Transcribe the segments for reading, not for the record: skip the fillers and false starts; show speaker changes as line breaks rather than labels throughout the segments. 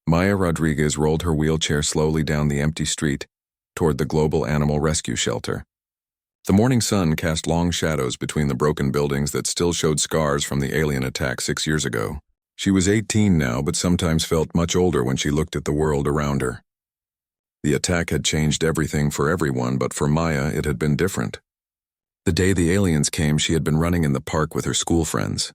Maya Rodriguez rolled her wheelchair slowly down the empty street toward the Global Animal Rescue Shelter. The morning sun cast long shadows between the broken buildings that still showed scars from the alien attack 6 years ago. She was 18 now, but sometimes felt much older when she looked at the world around her. The attack had changed everything for everyone, but for Maya it had been different. The day the aliens came, she had been running in the park with her school friends.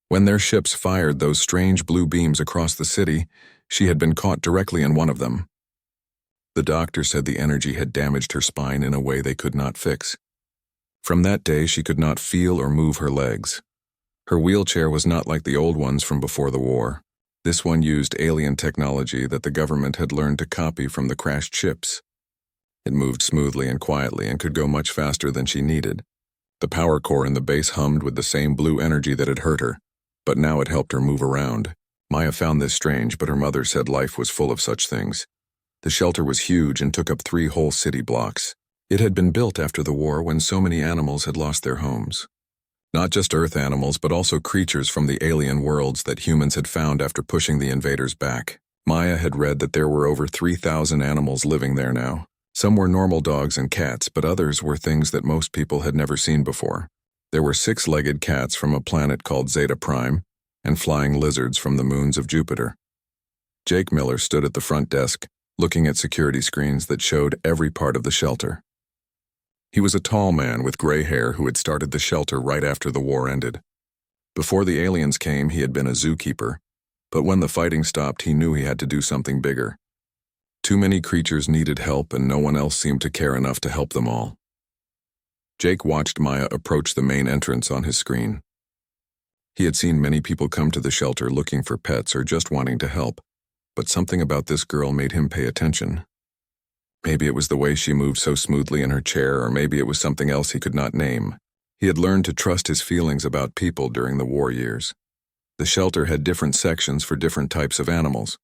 When their ships fired those strange blue beams across the city, she had been caught directly in one of them. The doctor said the energy had damaged her spine in a way they could not fix. From that day, she could not feel or move her legs. Her wheelchair was not like the old ones from before the war. This one used alien technology that the government had learned to copy from the crashed ships. It moved smoothly and quietly and could go much faster than she needed. The power core in the base hummed with the same blue energy that had hurt her, but now it helped her move around. Maya found this strange, but her mother said life was full of such things. The shelter was huge and took up 3 whole city blocks. It had been built after the war when so many animals had lost their homes. Not just Earth animals, but also creatures from the alien worlds that humans had found after pushing the invaders back. Maya had read that there were over 3,000 animals living there now. Some were normal dogs and cats, but others were things that most people had never seen before. There were 6-legged cats from a planet called Zeta Prime, and flying lizards from the moons of Jupiter. Jake Miller stood at the front desk, looking at security screens that showed every part of the shelter. He was a tall man with gray hair who had started the shelter right after the war ended. Before the aliens came, he had been a zookeeper, but when the fighting stopped, he knew he had to do something bigger. Too many creatures needed help, and no one else seemed to care enough to help them all. Jake watched Maya approach the main entrance on his screen. He had seen many people come to the shelter looking for pets or just wanting to help, but something about this girl made him pay attention. Maybe it was the way she moved so smoothly in her chair, or maybe it was something else he could not name. He had learned to trust his feelings about people during the war years. The shelter had different sections for different types of animals.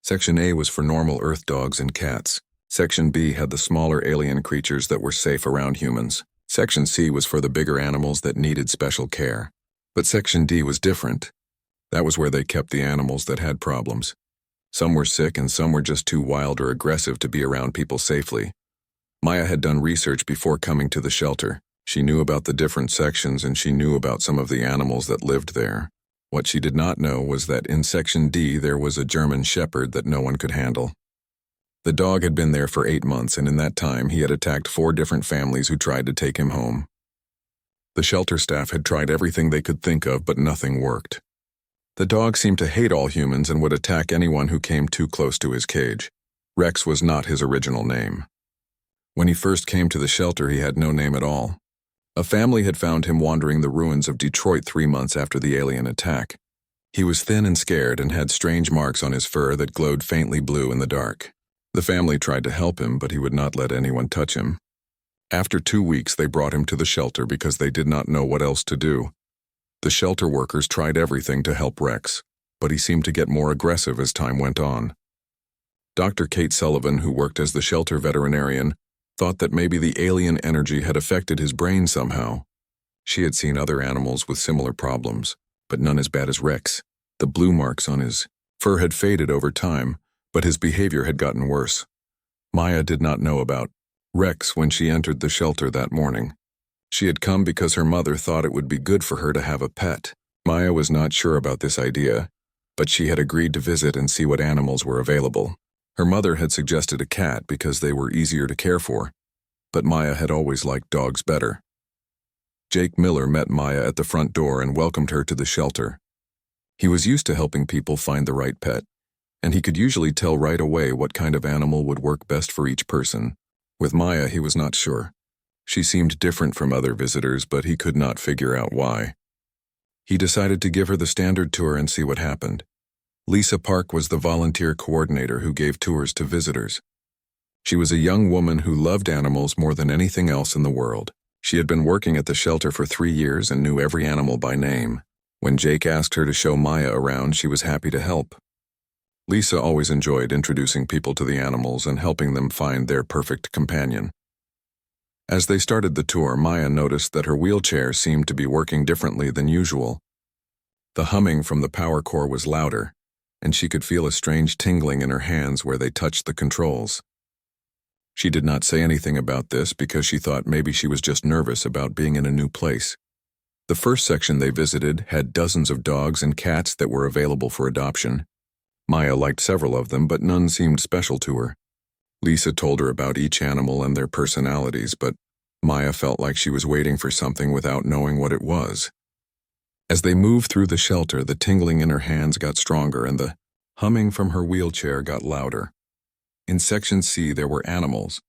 Section A was for normal Earth dogs and cats. Section B had the smaller alien creatures that were safe around humans. Section C was for the bigger animals that needed special care. But Section D was different. That was where they kept the animals that had problems. Some were sick and some were just too wild or aggressive to be around people safely. Maya had done research before coming to the shelter. She knew about the different sections and she knew about some of the animals that lived there. What she did not know was that in Section D there was a German Shepherd that no one could handle. The dog had been there for 8 months, and in that time he had attacked 4 different families who tried to take him home. The shelter staff had tried everything they could think of, but nothing worked. The dog seemed to hate all humans and would attack anyone who came too close to his cage. Rex was not his original name. When he first came to the shelter, he had no name at all. A family had found him wandering the ruins of Detroit 3 months after the alien attack. He was thin and scared and had strange marks on his fur that glowed faintly blue in the dark. The family tried to help him, but he would not let anyone touch him. After 2 weeks, they brought him to the shelter because they did not know what else to do. The shelter workers tried everything to help Rex, but he seemed to get more aggressive as time went on. Dr. Kate Sullivan, who worked as the shelter veterinarian, thought that maybe the alien energy had affected his brain somehow. She had seen other animals with similar problems, but none as bad as Rex. The blue marks on his fur had faded over time, but his behavior had gotten worse. Maya did not know about Rex when she entered the shelter that morning. She had come because her mother thought it would be good for her to have a pet. Maya was not sure about this idea, but she had agreed to visit and see what animals were available. Her mother had suggested a cat because they were easier to care for, but Maya had always liked dogs better. Jake Miller met Maya at the front door and welcomed her to the shelter. He was used to helping people find the right pet, and he could usually tell right away what kind of animal would work best for each person. With Maya, he was not sure. She seemed different from other visitors, but he could not figure out why. He decided to give her the standard tour and see what happened. Lisa Park was the volunteer coordinator who gave tours to visitors. She was a young woman who loved animals more than anything else in the world. She had been working at the shelter for 3 years and knew every animal by name. When Jake asked her to show Maya around, she was happy to help. Lisa always enjoyed introducing people to the animals and helping them find their perfect companion. As they started the tour, Maya noticed that her wheelchair seemed to be working differently than usual. The humming from the power core was louder, and she could feel a strange tingling in her hands where they touched the controls. She did not say anything about this because she thought maybe she was just nervous about being in a new place. The first section they visited had dozens of dogs and cats that were available for adoption. Maya liked several of them, but none seemed special to her. Lisa told her about each animal and their personalities, but Maya felt like she was waiting for something without knowing what it was. As they moved through the shelter, the tingling in her hands got stronger and the humming from her wheelchair got louder. In Section C, there were animals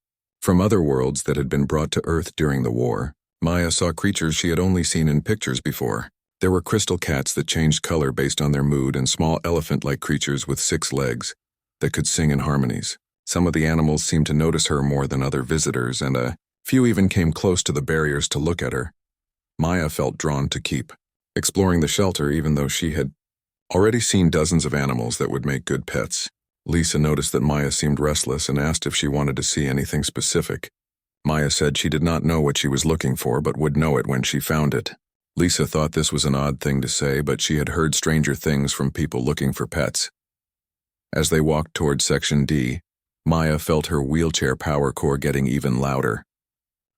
from other worlds that had been brought to Earth during the war. Maya saw creatures she had only seen in pictures before. There were crystal cats that changed color based on their mood and small elephant-like creatures with 6 legs that could sing in harmonies. Some of the animals seemed to notice her more than other visitors, and a few even came close to the barriers to look at her. Maya felt drawn to keep exploring the shelter even though she had already seen dozens of animals that would make good pets. Lisa noticed that Maya seemed restless and asked if she wanted to see anything specific. Maya said she did not know what she was looking for but would know it when she found it. Lisa thought this was an odd thing to say, but she had heard stranger things from people looking for pets. As they walked toward Section D, Maya felt her wheelchair power core getting even louder.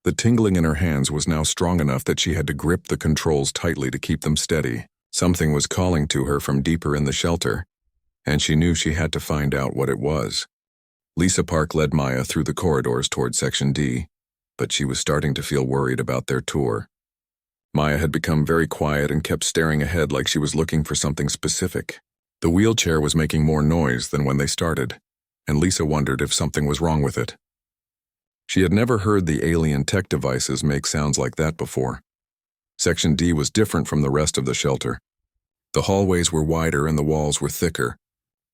The tingling in her hands was now strong enough that she had to grip the controls tightly to keep them steady. Something was calling to her from deeper in the shelter, and she knew she had to find out what it was. Lisa Park led Maya through the corridors toward Section D, but she was starting to feel worried about their tour. Maya had become very quiet and kept staring ahead like she was looking for something specific. The wheelchair was making more noise than when they started, and Lisa wondered if something was wrong with it. She had never heard the alien tech devices make sounds like that before. Section D was different from the rest of the shelter. The hallways were wider and the walls were thicker.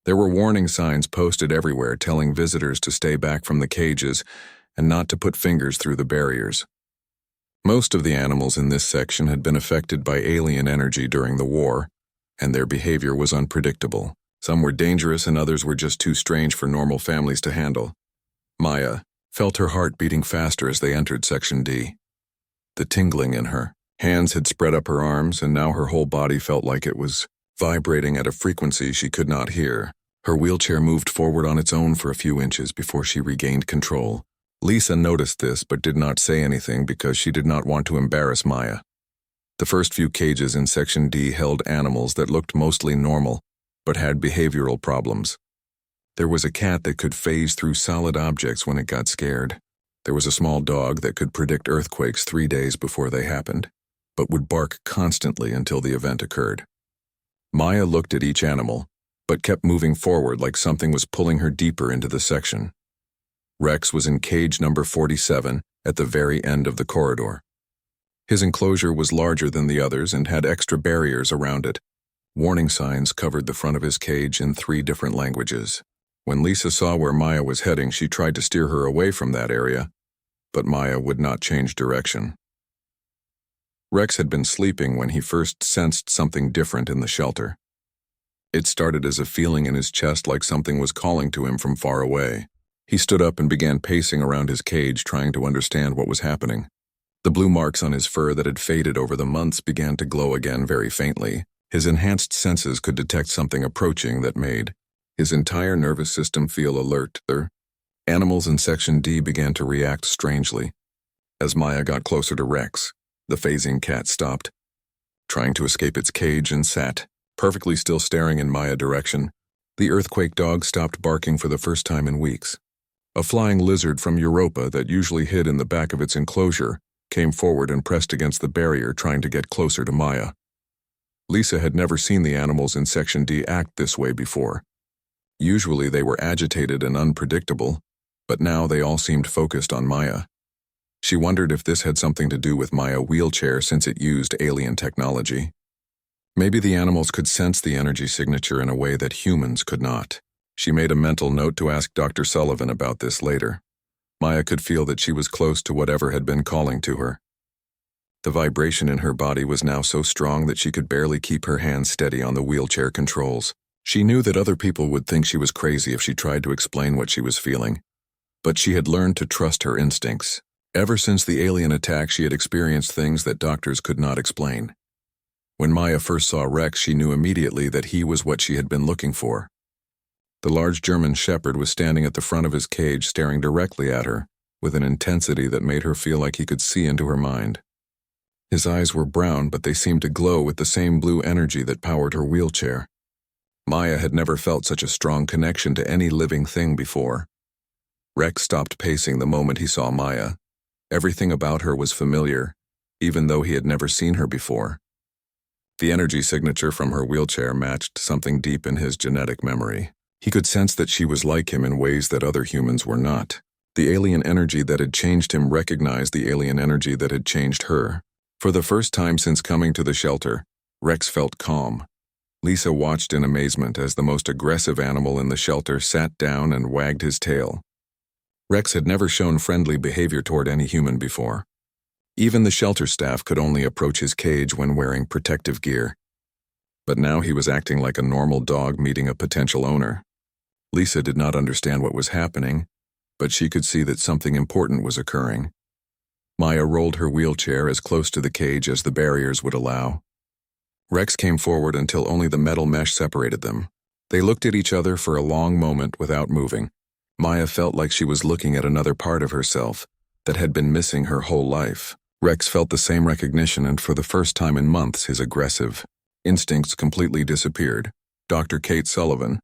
There were warning signs posted everywhere telling visitors to stay back from the cages and not to put fingers through the barriers. Most of the animals in this section had been affected by alien energy during the war, and their behavior was unpredictable. Some were dangerous and others were just too strange for normal families to handle. Maya felt her heart beating faster as they entered Section D. The tingling in her hands had spread up her arms, and now her whole body felt like it was vibrating at a frequency she could not hear. Her wheelchair moved forward on its own for a few inches before she regained control. Lisa noticed this but did not say anything because she did not want to embarrass Maya. The first few cages in Section D held animals that looked mostly normal but had behavioral problems. There was a cat that could phase through solid objects when it got scared. There was a small dog that could predict earthquakes 3 days before they happened, but would bark constantly until the event occurred. Maya looked at each animal, but kept moving forward like something was pulling her deeper into the section. Rex was in cage number 47 at the very end of the corridor. His enclosure was larger than the others and had extra barriers around it. Warning signs covered the front of his cage in 3 different languages. When Lisa saw where Maya was heading, she tried to steer her away from that area, but Maya would not change direction. Rex had been sleeping when he first sensed something different in the shelter. It started as a feeling in his chest like something was calling to him from far away. He stood up and began pacing around his cage, trying to understand what was happening. The blue marks on his fur that had faded over the months began to glow again very faintly. His enhanced senses could detect something approaching that made his entire nervous system feel alert. Animals in Section D began to react strangely. As Maya got closer to Rex, the phasing cat stopped, trying to escape its cage, and sat, perfectly still, staring in Maya's direction. The earthquake dog stopped barking for the first time in weeks. A flying lizard from Europa that usually hid in the back of its enclosure came forward and pressed against the barrier, trying to get closer to Maya. Lisa had never seen the animals in Section D act this way before. Usually they were agitated and unpredictable, but now they all seemed focused on Maya. She wondered if this had something to do with Maya's wheelchair since it used alien technology. Maybe the animals could sense the energy signature in a way that humans could not. She made a mental note to ask Dr. Sullivan about this later. Maya could feel that she was close to whatever had been calling to her. The vibration in her body was now so strong that she could barely keep her hands steady on the wheelchair controls. She knew that other people would think she was crazy if she tried to explain what she was feeling, but she had learned to trust her instincts. Ever since the alien attack, she had experienced things that doctors could not explain. When Maya first saw Rex, she knew immediately that he was what she had been looking for. The large German shepherd was standing at the front of his cage staring directly at her, with an intensity that made her feel like he could see into her mind. His eyes were brown, but they seemed to glow with the same blue energy that powered her wheelchair. Maya had never felt such a strong connection to any living thing before. Rex stopped pacing the moment he saw Maya. Everything about her was familiar, even though he had never seen her before. The energy signature from her wheelchair matched something deep in his genetic memory. He could sense that she was like him in ways that other humans were not. The alien energy that had changed him recognized the alien energy that had changed her. For the first time since coming to the shelter, Rex felt calm. Lisa watched in amazement as the most aggressive animal in the shelter sat down and wagged his tail. Rex had never shown friendly behavior toward any human before. Even the shelter staff could only approach his cage when wearing protective gear. But now he was acting like a normal dog meeting a potential owner. Lisa did not understand what was happening, but she could see that something important was occurring. Maya rolled her wheelchair as close to the cage as the barriers would allow. Rex came forward until only the metal mesh separated them. They looked at each other for a long moment without moving. Maya felt like she was looking at another part of herself that had been missing her whole life. Rex felt the same recognition, and for the first time in months his aggressive instincts completely disappeared. Dr. Kate Sullivan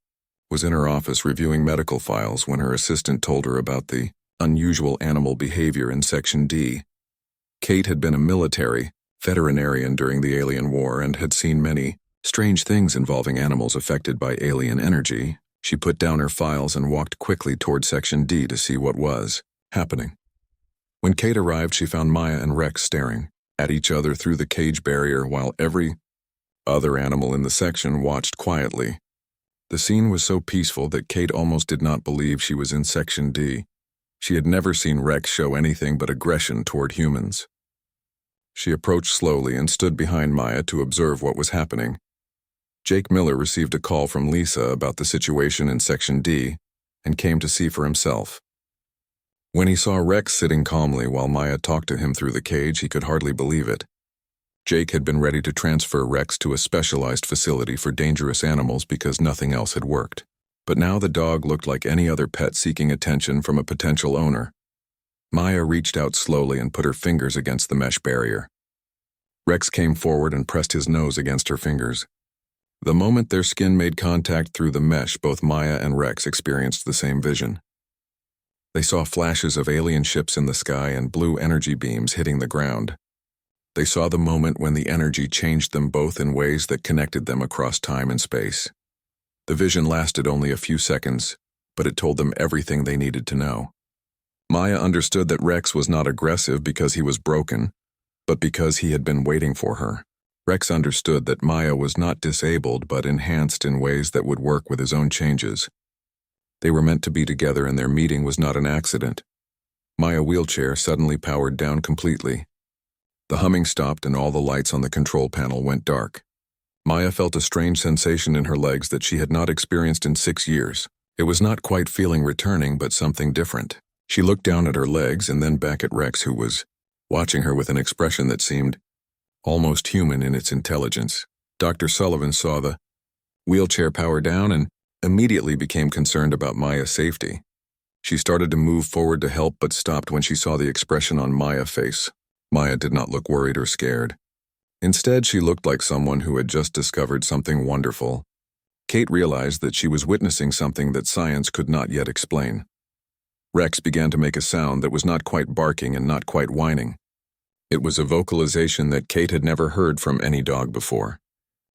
was in her office reviewing medical files when her assistant told her about the unusual animal behavior in Section D. Kate had been a military veterinarian during the Alien War and had seen many strange things involving animals affected by alien energy. She put down her files and walked quickly toward Section D to see what was happening. When Kate arrived, she found Maya and Rex staring at each other through the cage barrier while every other animal in the section watched quietly. The scene was so peaceful that Kate almost did not believe she was in Section D. She had never seen Rex show anything but aggression toward humans. She approached slowly and stood behind Maya to observe what was happening. Jake Miller received a call from Lisa about the situation in Section D and came to see for himself. When he saw Rex sitting calmly while Maya talked to him through the cage, he could hardly believe it. Jake had been ready to transfer Rex to a specialized facility for dangerous animals because nothing else had worked. But now the dog looked like any other pet seeking attention from a potential owner. Maya reached out slowly and put her fingers against the mesh barrier. Rex came forward and pressed his nose against her fingers. The moment their skin made contact through the mesh, both Maya and Rex experienced the same vision. They saw flashes of alien ships in the sky and blue energy beams hitting the ground. They saw the moment when the energy changed them both in ways that connected them across time and space. The vision lasted only a few seconds, but it told them everything they needed to know. Maya understood that Rex was not aggressive because he was broken, but because he had been waiting for her. Rex understood that Maya was not disabled but enhanced in ways that would work with his own changes. They were meant to be together, and their meeting was not an accident. Maya's wheelchair suddenly powered down completely. The humming stopped and all the lights on the control panel went dark. Maya felt a strange sensation in her legs that she had not experienced in 6 years. It was not quite feeling returning, but something different. She looked down at her legs and then back at Rex, who was watching her with an expression that seemed almost human in its intelligence. Dr. Sullivan saw the wheelchair power down and immediately became concerned about Maya's safety. She started to move forward to help but stopped when she saw the expression on Maya's face. Maya did not look worried or scared. Instead, she looked like someone who had just discovered something wonderful. Kate realized that she was witnessing something that science could not yet explain. Rex began to make a sound that was not quite barking and not quite whining. It was a vocalization that Kate had never heard from any dog before.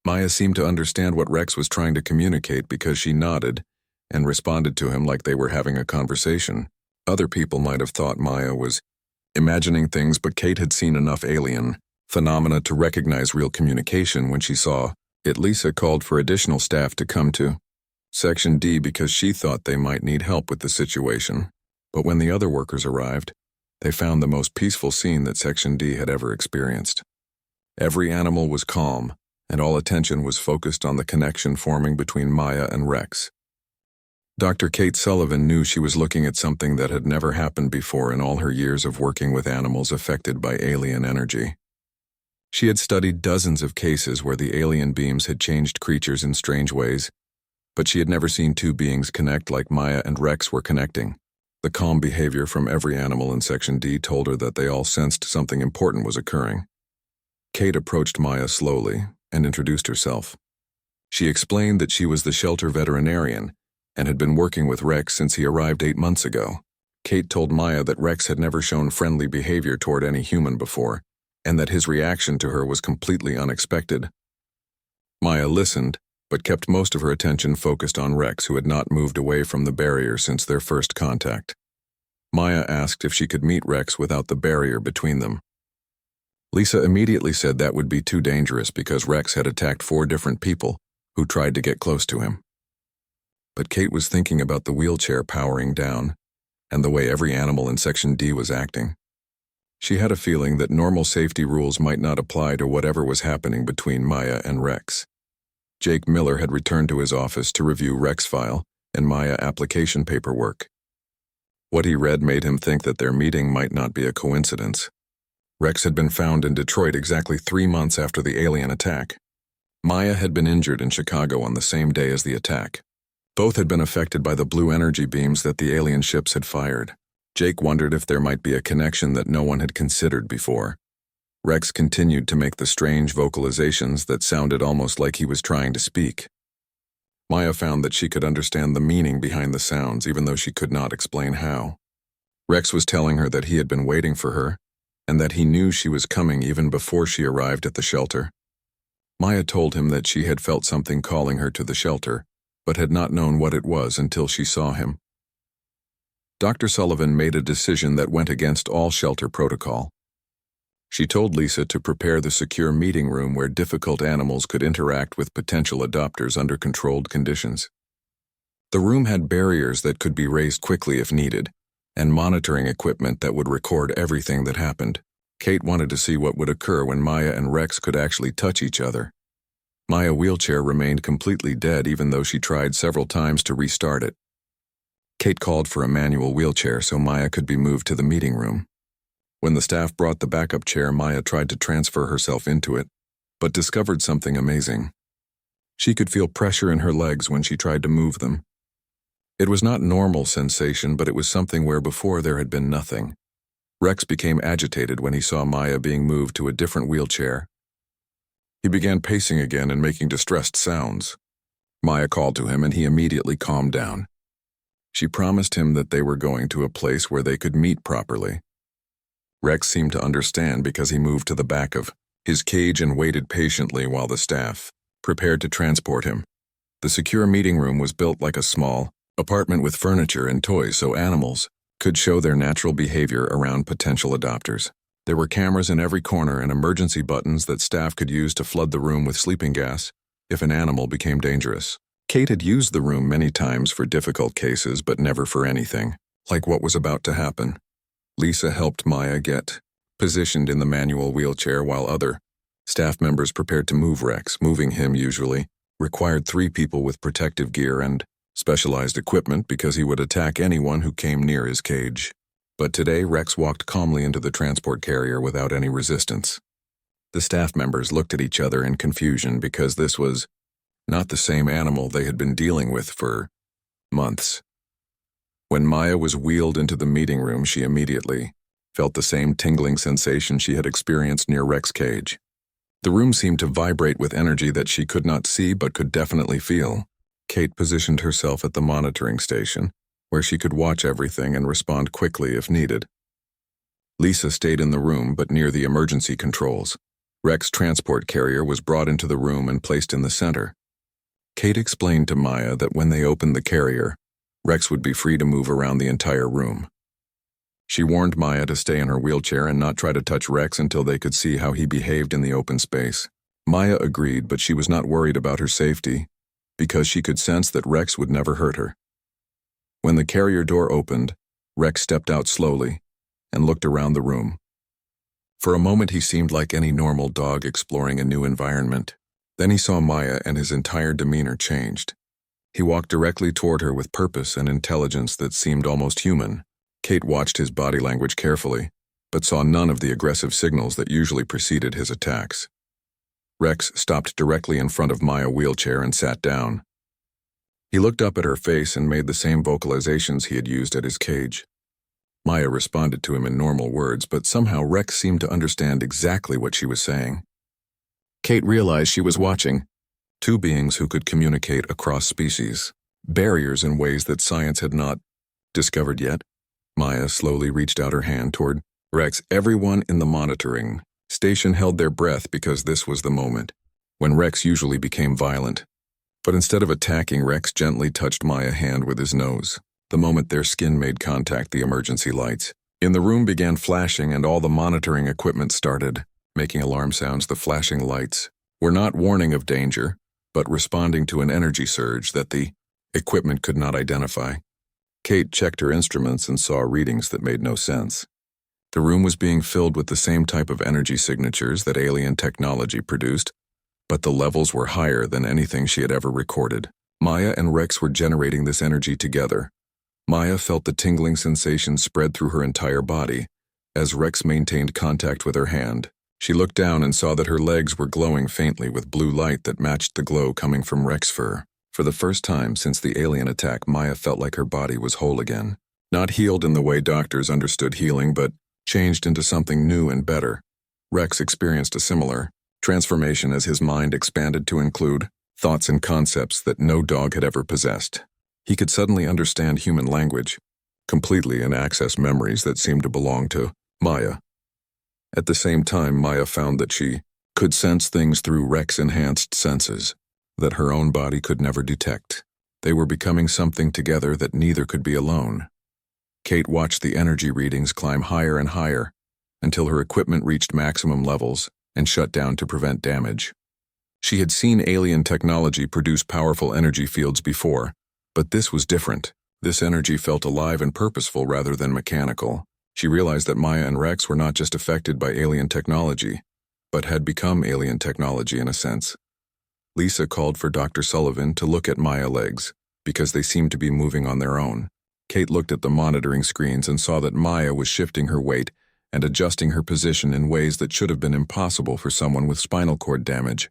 Maya seemed to understand what Rex was trying to communicate because she nodded and responded to him like they were having a conversation. Other people might have thought Maya was imagining things, but Kate had seen enough alien phenomena to recognize real communication when she saw it. Lisa called for additional staff to come to Section D because she thought they might need help with the situation. But when the other workers arrived, they found the most peaceful scene that Section D had ever experienced. Every animal was calm, and all attention was focused on the connection forming between Maya and Rex. Dr. Kate Sullivan knew she was looking at something that had never happened before in all her years of working with animals affected by alien energy. She had studied dozens of cases where the alien beams had changed creatures in strange ways, But she had never seen two beings connect like Maya and Rex were connecting. The calm behavior from every animal in Section D told her that they all sensed something important was occurring. Kate approached Maya slowly and introduced herself. She explained that she was the shelter veterinarian and had been working with Rex since he arrived 8 months ago. Kate told Maya that Rex had never shown friendly behavior toward any human before, and that his reaction to her was completely unexpected. Maya listened, but kept most of her attention focused on Rex, who had not moved away from the barrier since their first contact. Maya asked if she could meet Rex without the barrier between them. Lisa immediately said that would be too dangerous because Rex had attacked 4 different people who tried to get close to him. But Kate was thinking about the wheelchair powering down and the way every animal in Section D was acting. She had a feeling that normal safety rules might not apply to whatever was happening between Maya and Rex. Jake Miller had returned to his office to review Rex's file and Maya application paperwork. What he read made him think that their meeting might not be a coincidence. Rex had been found in Detroit exactly 3 months after the alien attack. Maya had been injured in Chicago on the same day as the attack. Both had been affected by the blue energy beams that the alien ships had fired. Jake wondered if there might be a connection that no one had considered before. Rex continued to make the strange vocalizations that sounded almost like he was trying to speak. Maya found that she could understand the meaning behind the sounds, even though she could not explain how. Rex was telling her that he had been waiting for her, and that he knew she was coming even before she arrived at the shelter. Maya told him that she had felt something calling her to the shelter, but had not known what it was until she saw him. Dr. Sullivan made a decision that went against all shelter protocol. She told Lisa to prepare the secure meeting room where difficult animals could interact with potential adopters under controlled conditions. The room had barriers that could be raised quickly if needed, and monitoring equipment that would record everything that happened. Kate wanted to see what would occur when Maya and Rex could actually touch each other. Maya's wheelchair remained completely dead even though she tried several times to restart it. Kate called for a manual wheelchair so Maya could be moved to the meeting room. When the staff brought the backup chair, Maya tried to transfer herself into it, but discovered something amazing. She could feel pressure in her legs when she tried to move them. It was not normal sensation, but it was something where before there had been nothing. Rex became agitated when he saw Maya being moved to a different wheelchair. He began pacing again and making distressed sounds. Maya called to him and he immediately calmed down. She promised him that they were going to a place where they could meet properly. Rex seemed to understand because he moved to the back of his cage and waited patiently while the staff prepared to transport him. The secure meeting room was built like a small apartment with furniture and toys so animals could show their natural behavior around potential adopters. There were cameras in every corner and emergency buttons that staff could use to flood the room with sleeping gas if an animal became dangerous. Kate had used the room many times for difficult cases, but never for anything like what was about to happen. Lisa helped Maya get positioned in the manual wheelchair while other staff members prepared to move Rex. Moving him usually required 3 people with protective gear and specialized equipment because he would attack anyone who came near his cage. But today Rex walked calmly into the transport carrier without any resistance. The staff members looked at each other in confusion because this was not the same animal they had been dealing with for months. When Maya was wheeled into the meeting room, she immediately felt the same tingling sensation she had experienced near Rex's cage. The room seemed to vibrate with energy that she could not see but could definitely feel. Kate positioned herself at the monitoring station, where she could watch everything and respond quickly if needed. Lisa stayed in the room but near the emergency controls. Rex's transport carrier was brought into the room and placed in the center. Kate explained to Maya that when they opened the carrier, Rex would be free to move around the entire room. She warned Maya to stay in her wheelchair and not try to touch Rex until they could see how he behaved in the open space. Maya agreed, but she was not worried about her safety because she could sense that Rex would never hurt her. When the carrier door opened, Rex stepped out slowly and looked around the room. For a moment he seemed like any normal dog exploring a new environment. Then he saw Maya and his entire demeanor changed. He walked directly toward her with purpose and intelligence that seemed almost human. Kate watched his body language carefully, but saw none of the aggressive signals that usually preceded his attacks. Rex stopped directly in front of Maya's wheelchair and sat down. He looked up at her face and made the same vocalizations he had used at his cage. Maya responded to him in normal words, but somehow Rex seemed to understand exactly what she was saying. Kate realized she was watching two beings who could communicate across species, barriers in ways that science had not discovered yet. Maya slowly reached out her hand toward Rex. Everyone in the monitoring station held their breath because this was the moment when Rex usually became violent. But instead of attacking, Rex gently touched Maya's hand with his nose. The moment their skin made contact, the emergency lights in the room began flashing and all the monitoring equipment started making alarm sounds. The flashing lights were not warning of danger, but responding to an energy surge that the equipment could not identify. Kate checked her instruments and saw readings that made no sense. The room was being filled with the same type of energy signatures that alien technology produced, but the levels were higher than anything she had ever recorded. Maya and Rex were generating this energy together. Maya felt the tingling sensation spread through her entire body as Rex maintained contact with her hand. She looked down and saw that her legs were glowing faintly with blue light that matched the glow coming from Rex's fur. For the first time since the alien attack, Maya felt like her body was whole again. Not healed in the way doctors understood healing, but changed into something new and better. Rex experienced a similar transformation as his mind expanded to include thoughts and concepts that no dog had ever possessed. He could suddenly understand human language completely and access memories that seemed to belong to Maya. At the same time, Maya found that she could sense things through Rex's enhanced senses that her own body could never detect. They were becoming something together that neither could be alone. Kate watched the energy readings climb higher and higher until her equipment reached maximum levels and shut down to prevent damage. She had seen alien technology produce powerful energy fields before, but this was different. This energy felt alive and purposeful rather than mechanical. She realized that Maya and Rex were not just affected by alien technology, but had become alien technology in a sense. Lisa called for Dr. Sullivan to look at Maya's legs, because they seemed to be moving on their own. Kate looked at the monitoring screens and saw that Maya was shifting her weight and adjusting her position in ways that should have been impossible for someone with spinal cord damage.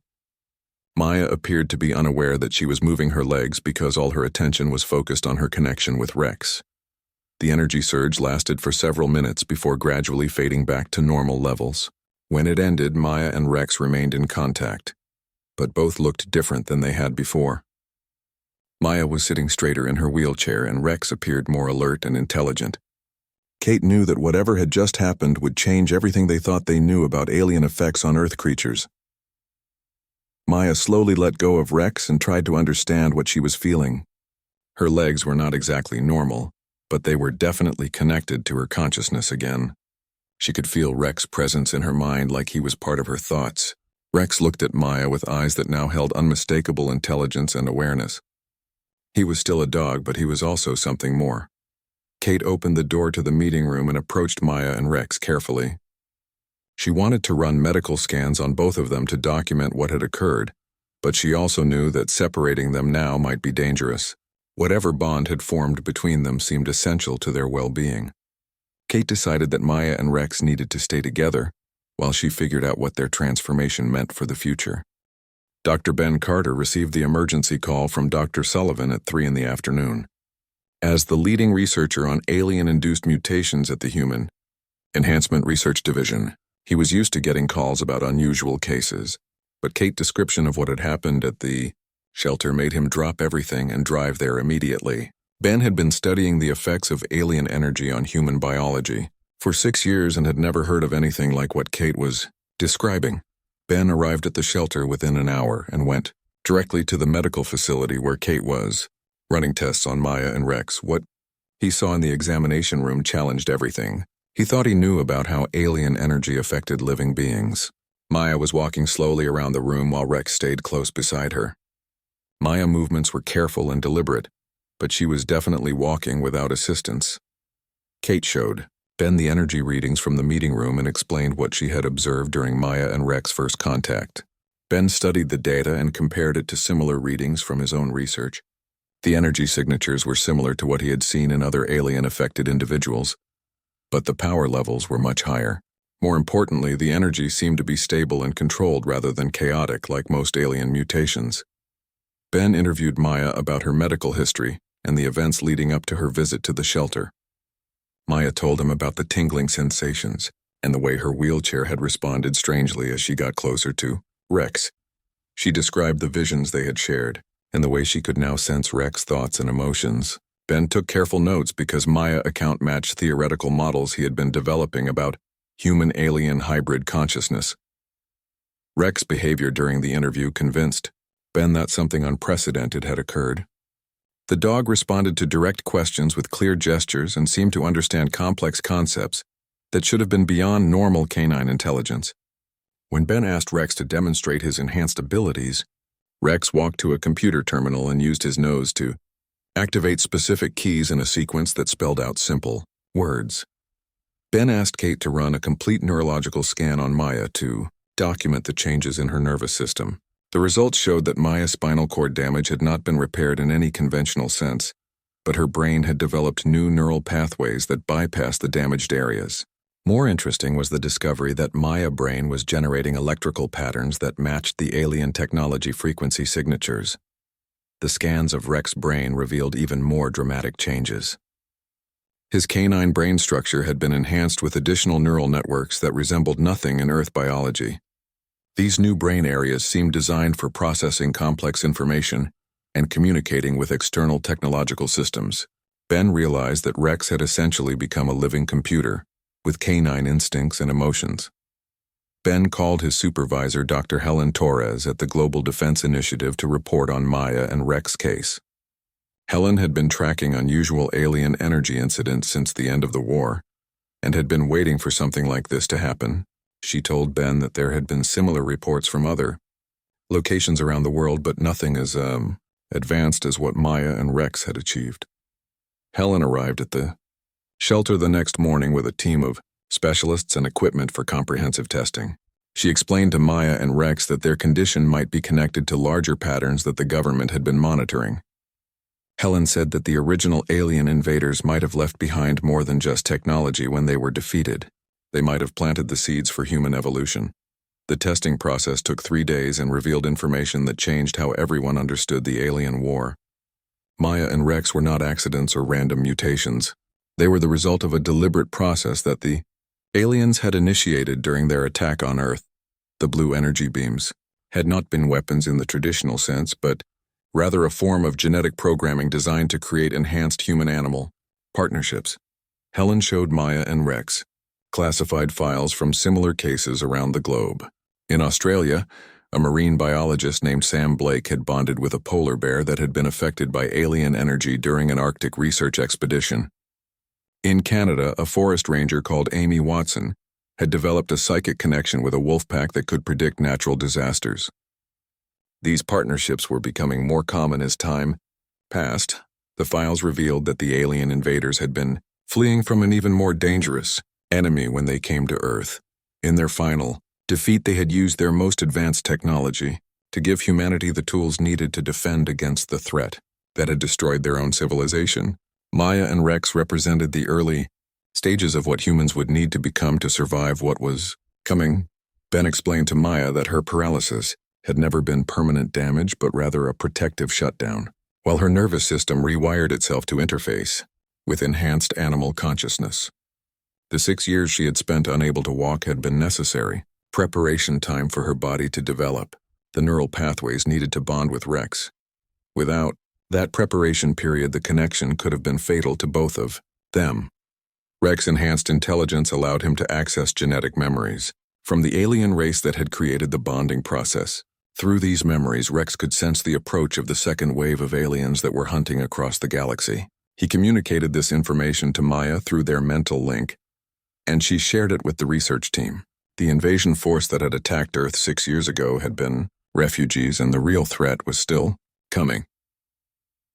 Maya appeared to be unaware that she was moving her legs because all her attention was focused on her connection with Rex. The energy surge lasted for several minutes before gradually fading back to normal levels. When it ended, Maya and Rex remained in contact, but both looked different than they had before. Maya was sitting straighter in her wheelchair and Rex appeared more alert and intelligent. Kate knew that whatever had just happened would change everything they thought they knew about alien effects on Earth creatures. Maya slowly let go of Rex and tried to understand what she was feeling. Her legs were not exactly normal, but they were definitely connected to her consciousness again. She could feel Rex's presence in her mind like he was part of her thoughts. Rex looked at Maya with eyes that now held unmistakable intelligence and awareness. He was still a dog, but he was also something more. Kate opened the door to the meeting room and approached Maya and Rex carefully. She wanted to run medical scans on both of them to document what had occurred, but she also knew that separating them now might be dangerous. Whatever bond had formed between them seemed essential to their well-being. Kate decided that Maya and Rex needed to stay together while she figured out what their transformation meant for the future. Dr. Ben Carter received the emergency call from Dr. Sullivan at 3 in the afternoon. As the leading researcher on alien-induced mutations at the Human Enhancement Research Division, he was used to getting calls about unusual cases, but Kate's description of what had happened at the shelter made him drop everything and drive there immediately. Ben had been studying the effects of alien energy on human biology for 6 years and had never heard of anything like what Kate was describing. Ben arrived at the shelter within an hour and went directly to the medical facility where Kate was, running tests on Maya and Rex. What he saw in the examination room challenged everything. He thought he knew about how alien energy affected living beings. Maya was walking slowly around the room while Rex stayed close beside her. Maya's movements were careful and deliberate, but she was definitely walking without assistance. Kate showed Ben the energy readings from the meeting room and explained what she had observed during Maya and Rex's first contact. Ben studied the data and compared it to similar readings from his own research. The energy signatures were similar to what he had seen in other alien-affected individuals, but the power levels were much higher. More importantly, the energy seemed to be stable and controlled rather than chaotic like most alien mutations. Ben interviewed Maya about her medical history and the events leading up to her visit to the shelter. Maya told him about the tingling sensations and the way her wheelchair had responded strangely as she got closer to Rex. She described the visions they had shared and the way she could now sense Rex's thoughts and emotions. Ben took careful notes because Maya's account matched theoretical models he had been developing about human-alien hybrid consciousness. Rex's behavior during the interview convinced Ben that something unprecedented had occurred. The dog responded to direct questions with clear gestures and seemed to understand complex concepts that should have been beyond normal canine intelligence. When Ben asked Rex to demonstrate his enhanced abilities, Rex walked to a computer terminal and used his nose to activate specific keys in a sequence that spelled out simple words. Ben asked Kate to run a complete neurological scan on Maya to document the changes in her nervous system. The results showed that Maya's spinal cord damage had not been repaired in any conventional sense, but her brain had developed new neural pathways that bypassed the damaged areas. More interesting was the discovery that Maya's brain was generating electrical patterns that matched the alien technology frequency signatures. The scans of Rex's brain revealed even more dramatic changes. His canine brain structure had been enhanced with additional neural networks that resembled nothing in Earth biology. These new brain areas seemed designed for processing complex information and communicating with external technological systems. Ben realized that Rex had essentially become a living computer, with canine instincts and emotions. Ben called his supervisor, Dr. Helen Torres, at the Global Defense Initiative to report on Maya and Rex's case. Helen had been tracking unusual alien energy incidents since the end of the war, and had been waiting for something like this to happen. She told Ben that there had been similar reports from other locations around the world, but nothing as advanced as what Maya and Rex had achieved. Helen arrived at the shelter the next morning with a team of specialists and equipment for comprehensive testing. She explained to Maya and Rex that their condition might be connected to larger patterns that the government had been monitoring. Helen said that the original alien invaders might have left behind more than just technology when they were defeated. They might have planted the seeds for human evolution. The testing process took 3 days and revealed information that changed how everyone understood the alien war. Maya and Rex were not accidents or random mutations. They were the result of a deliberate process that the aliens had initiated during their attack on Earth. The blue energy beams had not been weapons in the traditional sense, but rather a form of genetic programming designed to create enhanced human-animal partnerships. Helen showed Maya and Rex classified files from similar cases around the globe. In Australia, a marine biologist named Sam Blake had bonded with a polar bear that had been affected by alien energy during an Arctic research expedition. In Canada, a forest ranger called Amy Watson had developed a psychic connection with a wolf pack that could predict natural disasters. These partnerships were becoming more common as time passed. The files revealed that the alien invaders had been fleeing from an even more dangerous enemy when they came to Earth. In their final defeat, they had used their most advanced technology to give humanity the tools needed to defend against the threat that had destroyed their own civilization. Maya and Rex represented the early stages of what humans would need to become to survive what was coming. Ben explained to Maya that her paralysis had never been permanent damage, but rather a protective shutdown, while her nervous system rewired itself to interface with enhanced animal consciousness. The 6 years she had spent unable to walk had been necessary preparation time for her body to develop the neural pathways needed to bond with Rex. Without that preparation period, the connection could have been fatal to both of them. Rex's enhanced intelligence allowed him to access genetic memories from the alien race that had created the bonding process. Through these memories, Rex could sense the approach of the second wave of aliens that were hunting across the galaxy. He communicated this information to Maya through their mental link, and she shared it with the research team. The invasion force that had attacked Earth 6 years ago had been refugees, and the real threat was still coming.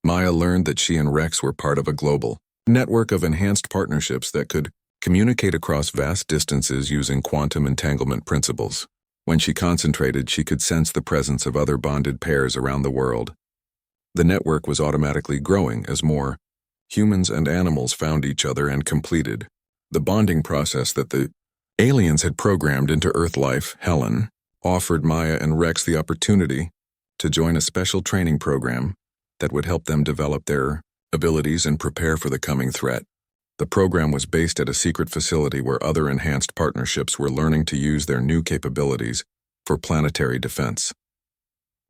Maya learned that she and Rex were part of a global network of enhanced partnerships that could communicate across vast distances using quantum entanglement principles. When she concentrated, she could sense the presence of other bonded pairs around the world. The network was automatically growing as more humans and animals found each other and completed the bonding process that the aliens had programmed into Earth life. Helen offered Maya and Rex the opportunity to join a special training program that would help them develop their abilities and prepare for the coming threat. The program was based at a secret facility where other enhanced partnerships were learning to use their new capabilities for planetary defense.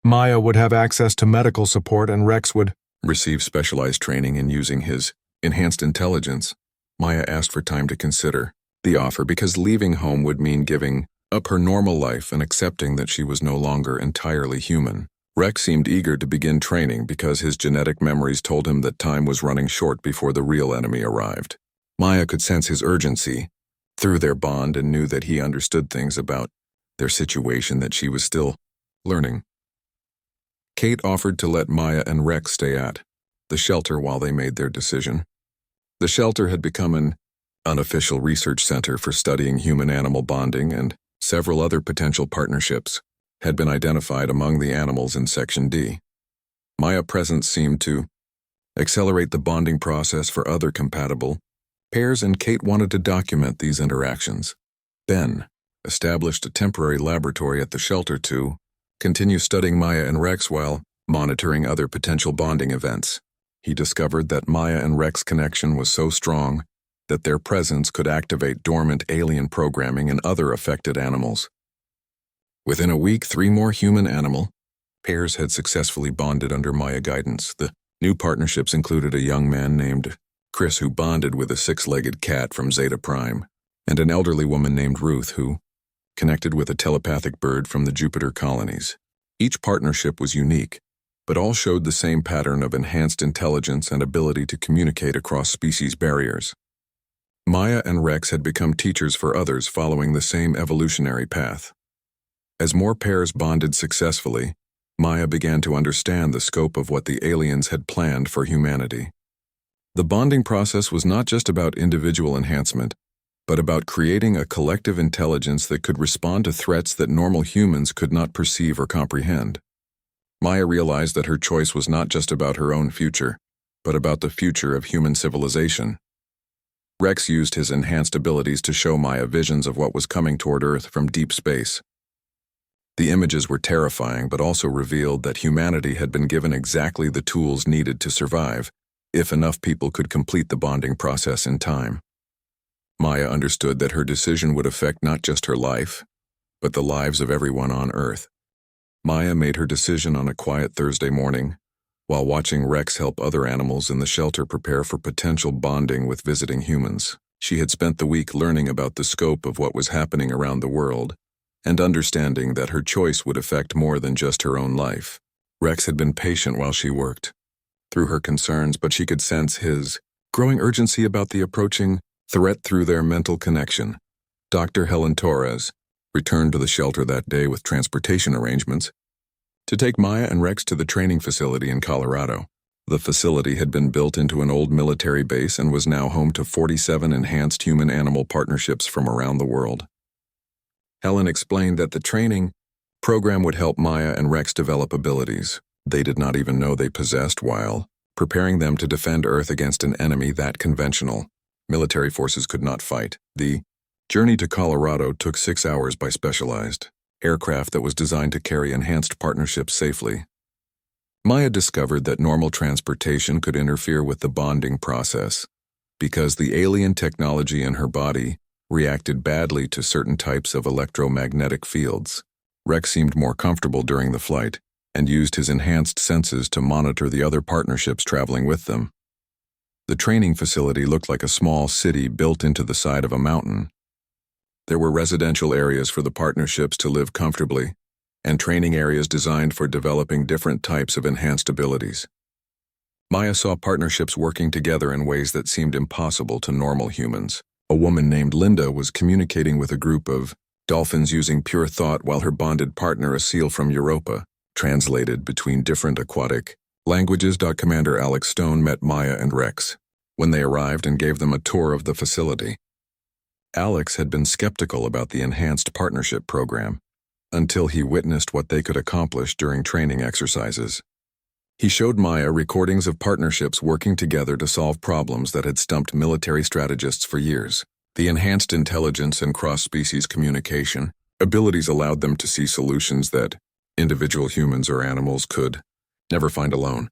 Maya would have access to medical support and Rex would
receive specialized training in using his enhanced intelligence. Maya asked for time to consider the offer because leaving home would mean giving up her normal life and accepting that she was no longer entirely human. Rex seemed eager to begin training because his genetic memories told him that time was running short before the real enemy arrived. Maya could sense his urgency through their bond and knew that he understood things about their situation that she was still learning. Kate offered to let Maya and Rex stay at the shelter while they made their decision. The shelter had become an unofficial research center for studying human-animal bonding, and several other potential partnerships had been identified among the animals in Section D. Maya's presence seemed to accelerate the bonding process for other compatible pairs, and Kate wanted to document these interactions. Ben established a temporary laboratory at the shelter to continue studying Maya and Rex while monitoring other potential bonding events. He discovered that Maya and Rex's connection was so strong that their presence could activate dormant alien programming in other affected animals. Within a week, 3 more human-animal pairs had successfully bonded under Maya guidance. The new partnerships included a young man named Chris who bonded with a 6-legged cat from Zeta Prime, and an elderly woman named Ruth who connected with a telepathic bird from the Jupiter colonies. Each partnership was unique, but all showed the same pattern of enhanced intelligence and ability to communicate across species barriers. Maya and Rex had become teachers for others following the same evolutionary path. As more pairs bonded successfully, Maya began to understand the scope of what the aliens had planned for humanity. The bonding process was not just about individual enhancement, but about creating a collective intelligence that could respond to threats that normal humans could not perceive or comprehend. Maya realized that her choice was not just about her own future, but about the future of human civilization. Rex used his enhanced abilities to show Maya visions of what was coming toward Earth from deep space. The images were terrifying, but also revealed that humanity had been given exactly the tools needed to survive, if enough people could complete the bonding process in time. Maya understood that her decision would affect not just her life, but the lives of everyone on Earth. Maya made her decision on a quiet Thursday morning, while watching Rex help other animals in the shelter prepare for potential bonding with visiting humans. She had spent the week learning about the scope of what was happening around the world, and understanding that her choice would affect more than just her own life. Rex had been patient while she worked through her concerns, but she could sense his growing urgency about the approaching threat through their mental connection. Dr. Helen Torres returned to the shelter that day with transportation arrangements to take Maya and Rex to the training facility in Colorado. The facility had been built into an old military base and was now home to 47 enhanced human-animal partnerships from around the world. Helen explained that the training program would help Maya and Rex develop abilities they did not even know they possessed while preparing them to defend Earth against an enemy that conventional military forces could not fight. The journey to Colorado took 6 hours by specialized aircraft that was designed to carry enhanced partnerships safely. Maya discovered that normal transportation could interfere with the bonding process because the alien technology in her body reacted badly to certain types of electromagnetic fields. Rex seemed more comfortable during the flight and used his enhanced senses to monitor the other partnerships traveling with them. The training facility looked like a small city built into the side of a mountain. There were residential areas for the partnerships to live comfortably, and training areas designed for developing different types of enhanced abilities. Maya saw partnerships working together in ways that seemed impossible to normal humans. A woman named Linda was communicating with a group of dolphins using pure thought while her bonded partner, a seal from Europa, translated between different aquatic languages. Commander Alex Stone met Maya and Rex when they arrived and gave them a tour of the facility. Alex had been skeptical about the enhanced partnership program until he witnessed what they could accomplish during training exercises. He showed Maya recordings of partnerships working together to solve problems that had stumped military strategists for years. The enhanced intelligence and cross-species communication abilities allowed them to see solutions that individual humans or animals could never find alone.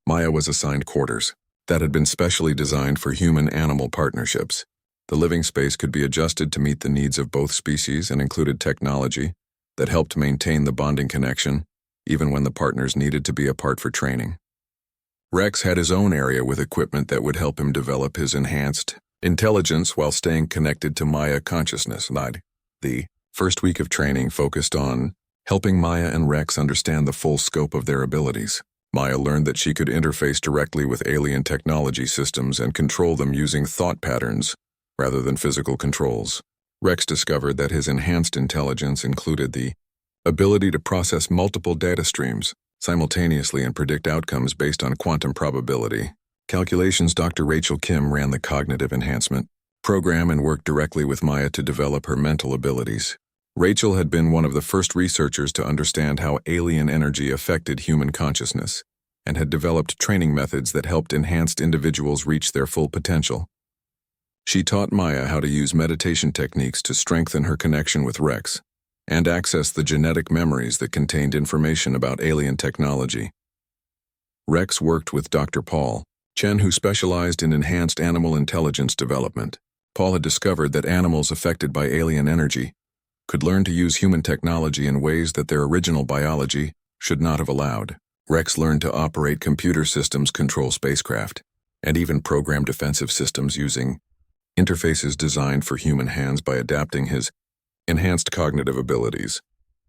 Maya was assigned quarters that had been specially designed for human-animal partnerships. The living space could be adjusted to meet the needs of both species and included technology that helped maintain the bonding connection, even when the partners needed to be apart for training. Rex had his own area with equipment that would help him develop his enhanced intelligence while staying connected to Maya consciousness. The first week of training focused on helping Maya and Rex understand the full scope of their abilities. Maya learned that she could interface directly with alien technology systems and control them using thought patterns rather than physical controls. Rex discovered that his enhanced intelligence included the ability to process multiple data streams simultaneously and predict outcomes based on quantum probability calculations. Dr. Rachel Kim ran the cognitive enhancement program and worked directly with Maya to develop her mental abilities. Rachel had been one of the first researchers to understand how alien energy affected human consciousness and had developed training methods that helped enhanced individuals reach their full potential. She taught Maya how to use meditation techniques to strengthen her connection with Rex and access the genetic memories that contained information about alien technology. Rex worked with Dr. Paul Chen, who specialized in enhanced animal intelligence development. Paul had discovered that animals affected by alien energy could learn to use human technology in ways that their original biology should not have allowed. Rex learned to operate computer systems, control spacecraft, and even program defensive systems using interfaces designed for human hands by adapting his enhanced cognitive abilities.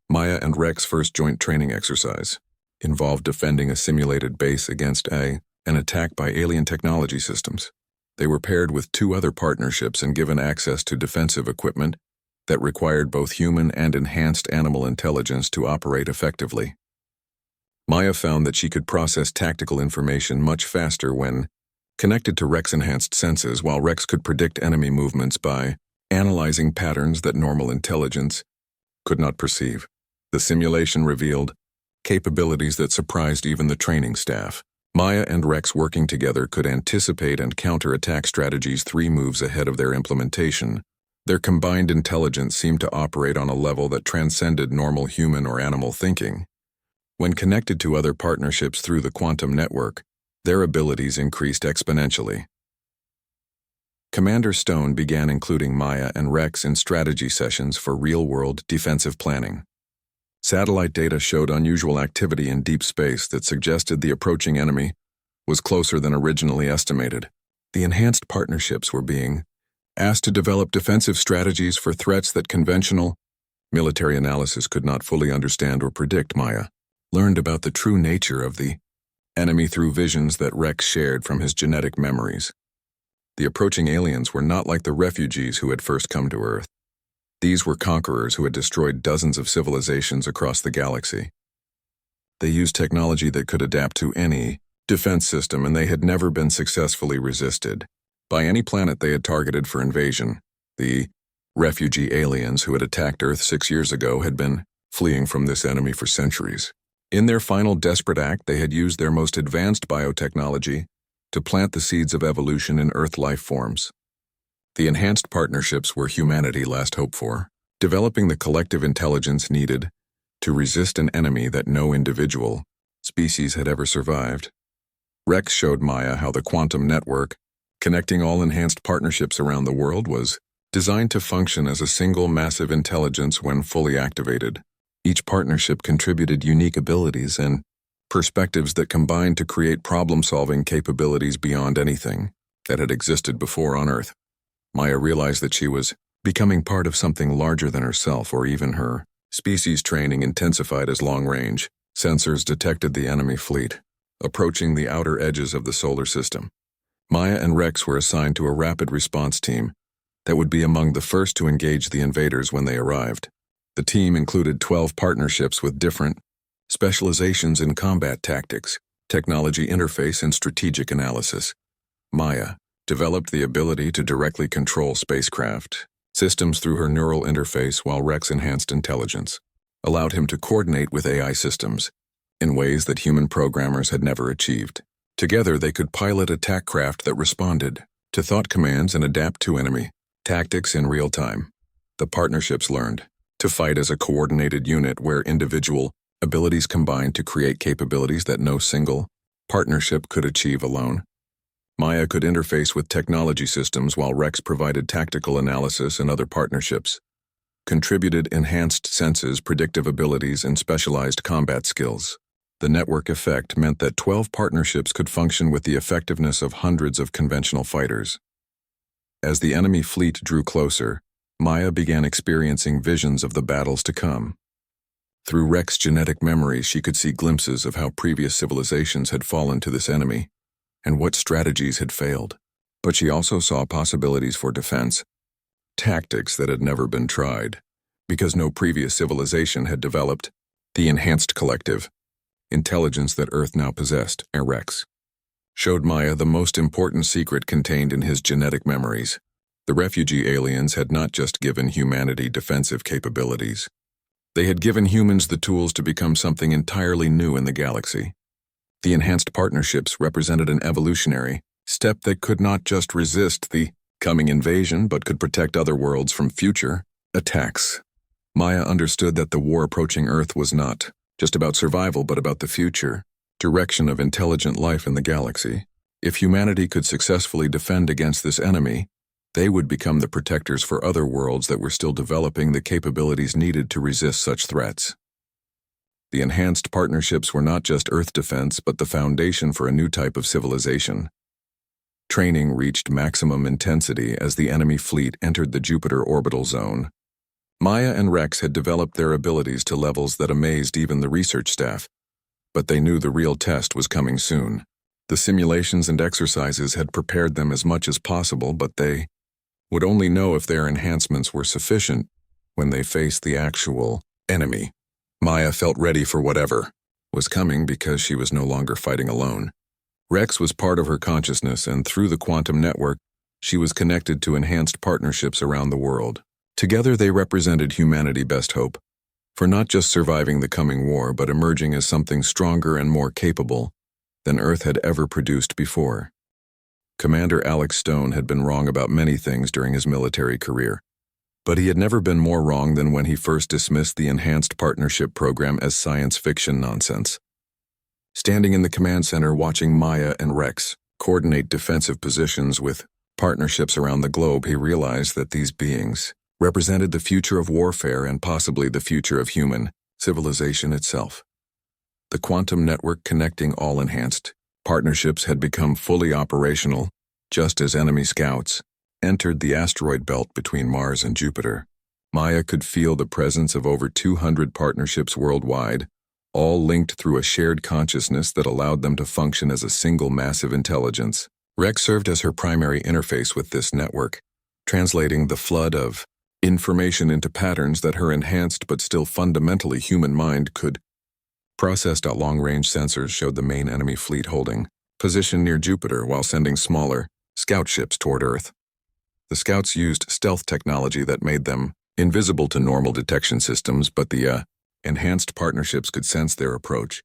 Maya and Rex's first joint training exercise involved defending a simulated base against an attack by alien technology systems. They were paired with 2 other partnerships and given access to defensive equipment that required both human and enhanced animal intelligence to operate effectively. Maya found that she could process tactical information much faster when connected to Rex's enhanced senses, while Rex could predict enemy movements by analyzing patterns that normal intelligence could not perceive. The simulation revealed capabilities that surprised even the training staff. Maya and Rex working together could anticipate and counter-attack strategies 3 moves ahead of their implementation. Their combined intelligence seemed to operate on a level that transcended normal human or animal thinking. When connected to other partnerships through the quantum network, their abilities increased exponentially. Commander Stone began including Maya and Rex in strategy sessions for real-world defensive planning. Satellite data showed unusual activity in deep space that suggested the approaching enemy was closer than originally estimated. The enhanced partnerships were being asked to develop defensive strategies for threats that conventional military analysis could not fully understand or predict. Maya learned about the true nature of the enemy through visions that Rex shared from his genetic memories. The approaching aliens were not like the refugees who had first come to Earth. These were conquerors who had destroyed dozens of civilizations across the galaxy. They used technology that could adapt to any defense system, and they had never been successfully resisted by any planet they had targeted for invasion. The refugee aliens who had attacked Earth 6 years ago had been fleeing from this enemy for centuries. In their final desperate act, they had used their most advanced biotechnology to plant the seeds of evolution in Earth life forms. The enhanced partnerships were humanity last hoped for, developing the collective intelligence needed to resist an enemy that no individual species had ever survived. Rex showed Maya how the quantum network, connecting all enhanced partnerships around the world, was designed to function as a single massive intelligence when fully activated. Each partnership contributed unique abilities and perspectives that combined to create problem-solving capabilities beyond anything that had existed before on Earth. Maya realized that she was becoming part of something larger than herself or even her species. Training intensified as long-range sensors detected the enemy fleet approaching the outer edges of the solar system. Maya and Rex were assigned to a rapid response team that would be among the first to engage the invaders when they arrived. The team included 12 partnerships with different specializations in combat tactics, technology interface, and strategic analysis. Maya developed the ability to directly control spacecraft systems through her neural interface, while Rex enhanced intelligence allowed him to coordinate with AI systems in ways that human programmers had never achieved. Together, they could pilot attack craft that responded to thought commands and adapt to enemy tactics in real time. The partnerships learned to fight as a coordinated unit where individual abilities combined to create capabilities that no single partnership could achieve alone. Maya could interface with technology systems while Rex provided tactical analysis and other partnerships contributed enhanced senses, predictive abilities, and specialized combat skills. The network effect meant that 12 partnerships could function with the effectiveness of hundreds of conventional fighters. As the enemy fleet drew closer, Maya began experiencing visions of the battles to come. Through Rex's genetic memories, she could see glimpses of how previous civilizations had fallen to this enemy and what strategies had failed. But she also saw possibilities for defense, tactics that had never been tried, because no previous civilization had developed the enhanced collective intelligence that Earth now possessed. Rex showed Maya the most important secret contained in his genetic memories. The refugee aliens had not just given humanity defensive capabilities. They had given humans the tools to become something entirely new in the galaxy. The enhanced partnerships represented an evolutionary step that could not just resist the coming invasion but could protect other worlds from future attacks. Maya understood that the war approaching Earth was not just about survival but about the future direction of intelligent life in the galaxy. If humanity could successfully defend against this enemy, they would become the protectors for other worlds that were still developing the capabilities needed to resist such threats. The enhanced partnerships were not just Earth defense but the foundation for a new type of civilization. Training reached maximum intensity as the enemy fleet entered the Jupiter orbital zone. Maya and Rex had developed their abilities to levels that amazed even the research staff, but they knew the real test was coming soon. The simulations and exercises had prepared them as much as possible, but they would only know if their enhancements were sufficient when they faced the actual enemy. Maya felt ready for whatever was coming because she was no longer fighting alone. Rex was part of her consciousness, and through the quantum network, she was connected to enhanced partnerships around the world. Together they represented humanity's best hope for not just surviving the coming war but emerging as something stronger and more capable than Earth had ever produced before. Commander Alex Stone had been wrong about many things during his military career, but he had never been more wrong than when he first dismissed the Enhanced Partnership program as science fiction nonsense. Standing in the command center watching Maya and Rex coordinate defensive positions with partnerships around the globe, he realized that these beings represented the future of warfare and possibly the future of human civilization itself. The quantum network connecting all enhanced partnerships had become fully operational just as enemy scouts entered the asteroid belt between Mars and Jupiter. Maya could feel the presence of over 200 partnerships worldwide, all linked through a shared consciousness that allowed them to function as a single massive intelligence. Rex served as her primary interface with this network, translating the flood of information into patterns that her enhanced but still fundamentally human mind could process. Long-range sensors showed the main enemy fleet holding position near Jupiter while sending smaller scout ships toward Earth. The scouts used stealth technology that made them invisible to normal detection systems, but the enhanced partnerships could sense their approach.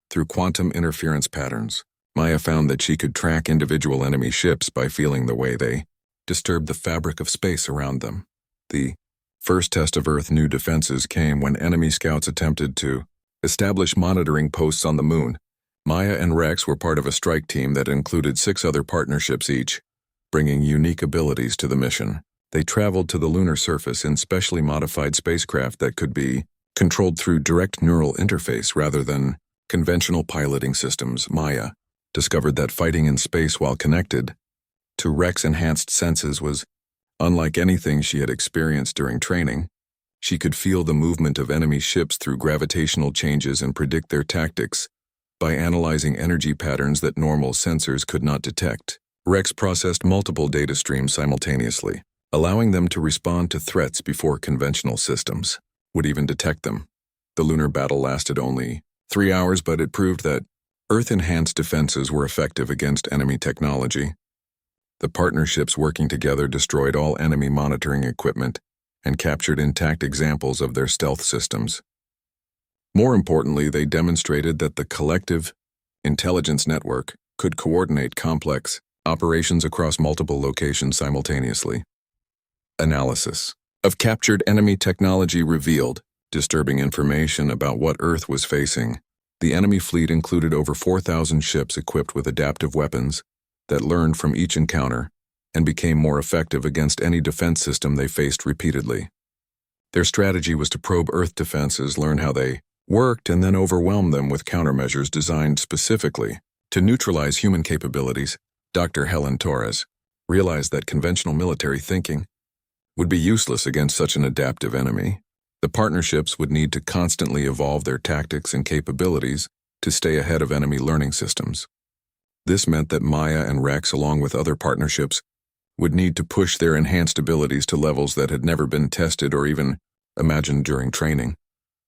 Through quantum interference patterns, Maya found that she could track individual enemy ships by feeling the way they disturbed the fabric of space around them. The first test of Earth new defenses came when enemy scouts attempted to establish monitoring posts on the moon. Maya and Rex were part of a strike team that included 6 other partnerships each, bringing unique abilities to the mission. They traveled to the lunar surface in specially modified spacecraft that could be controlled through direct neural interface rather than conventional piloting systems. Maya discovered that fighting in space while connected to Rex's enhanced senses was unlike anything she had experienced during training. She could feel the movement of enemy ships through gravitational changes and predict their tactics by analyzing energy patterns that normal sensors could not detect. Rex processed multiple data streams simultaneously, allowing them to respond to threats before conventional systems would even detect them. The lunar battle lasted only 3 hours, but it proved that Earth-enhanced defenses were effective against enemy technology. The partnerships working together destroyed all enemy monitoring equipment and captured intact examples of their stealth systems. More importantly, they demonstrated that the collective intelligence network could coordinate complex operations across multiple locations simultaneously. Analysis of captured enemy technology revealed disturbing information about what Earth was facing. The enemy fleet included over 4,000 ships equipped with adaptive weapons that learned from each encounter and became more effective against any defense system they faced repeatedly. Their strategy was to probe Earth defenses, learn how they worked, and then overwhelm them with countermeasures designed specifically to neutralize human capabilities. Dr. Helen Torres realized that conventional military thinking would be useless against such an adaptive enemy. The partnerships would need to constantly evolve their tactics and capabilities to stay ahead of enemy learning systems. This meant that Maya and Rex, along with other partnerships, would need to push their enhanced abilities to levels that had never been tested or even imagined during training.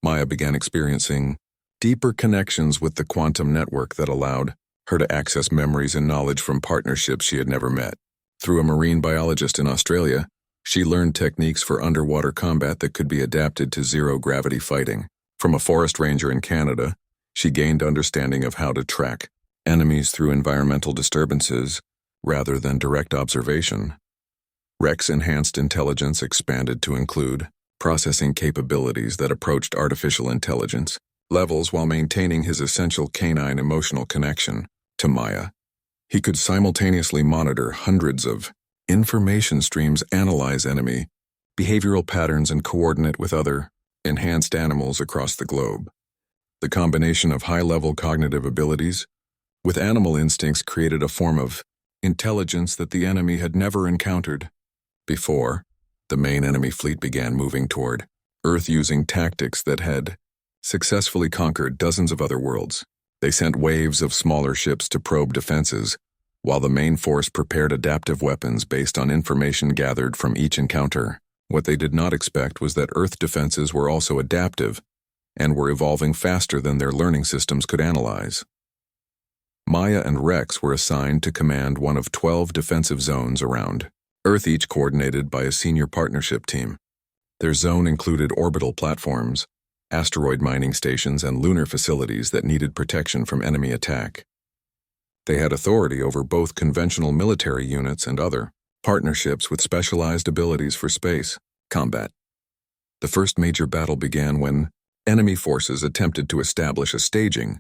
Maya began experiencing deeper connections with the quantum network that allowed her to access memories and knowledge from partnerships she had never met. Through a marine biologist in Australia, she learned techniques for underwater combat that could be adapted to zero-gravity fighting. From a forest ranger in Canada, she gained understanding of how to track enemies through environmental disturbances rather than direct observation. Rex enhanced intelligence expanded to include processing capabilities that approached artificial intelligence levels while maintaining his essential canine emotional connection to Maya. He could simultaneously monitor hundreds of information streams, analyze enemy behavioral patterns, and coordinate with other enhanced animals across the globe. The combination of high-level cognitive abilities with animal instincts created a form of intelligence that the enemy had never encountered before. The main enemy fleet began moving toward Earth using tactics that had successfully conquered dozens of other worlds. They sent waves of smaller ships to probe defenses, while the main force prepared adaptive weapons based on information gathered from each encounter. What they did not expect was that Earth defenses were also adaptive and were evolving faster than their learning systems could analyze. Maya and Rex were assigned to command one of 12 defensive zones around Earth, each coordinated by a senior partnership team. Their zone included orbital platforms, asteroid mining stations, and lunar facilities that needed protection from enemy attack. They had authority over both conventional military units and other partnerships with specialized abilities for space combat. The first major battle began when enemy forces attempted to establish a staging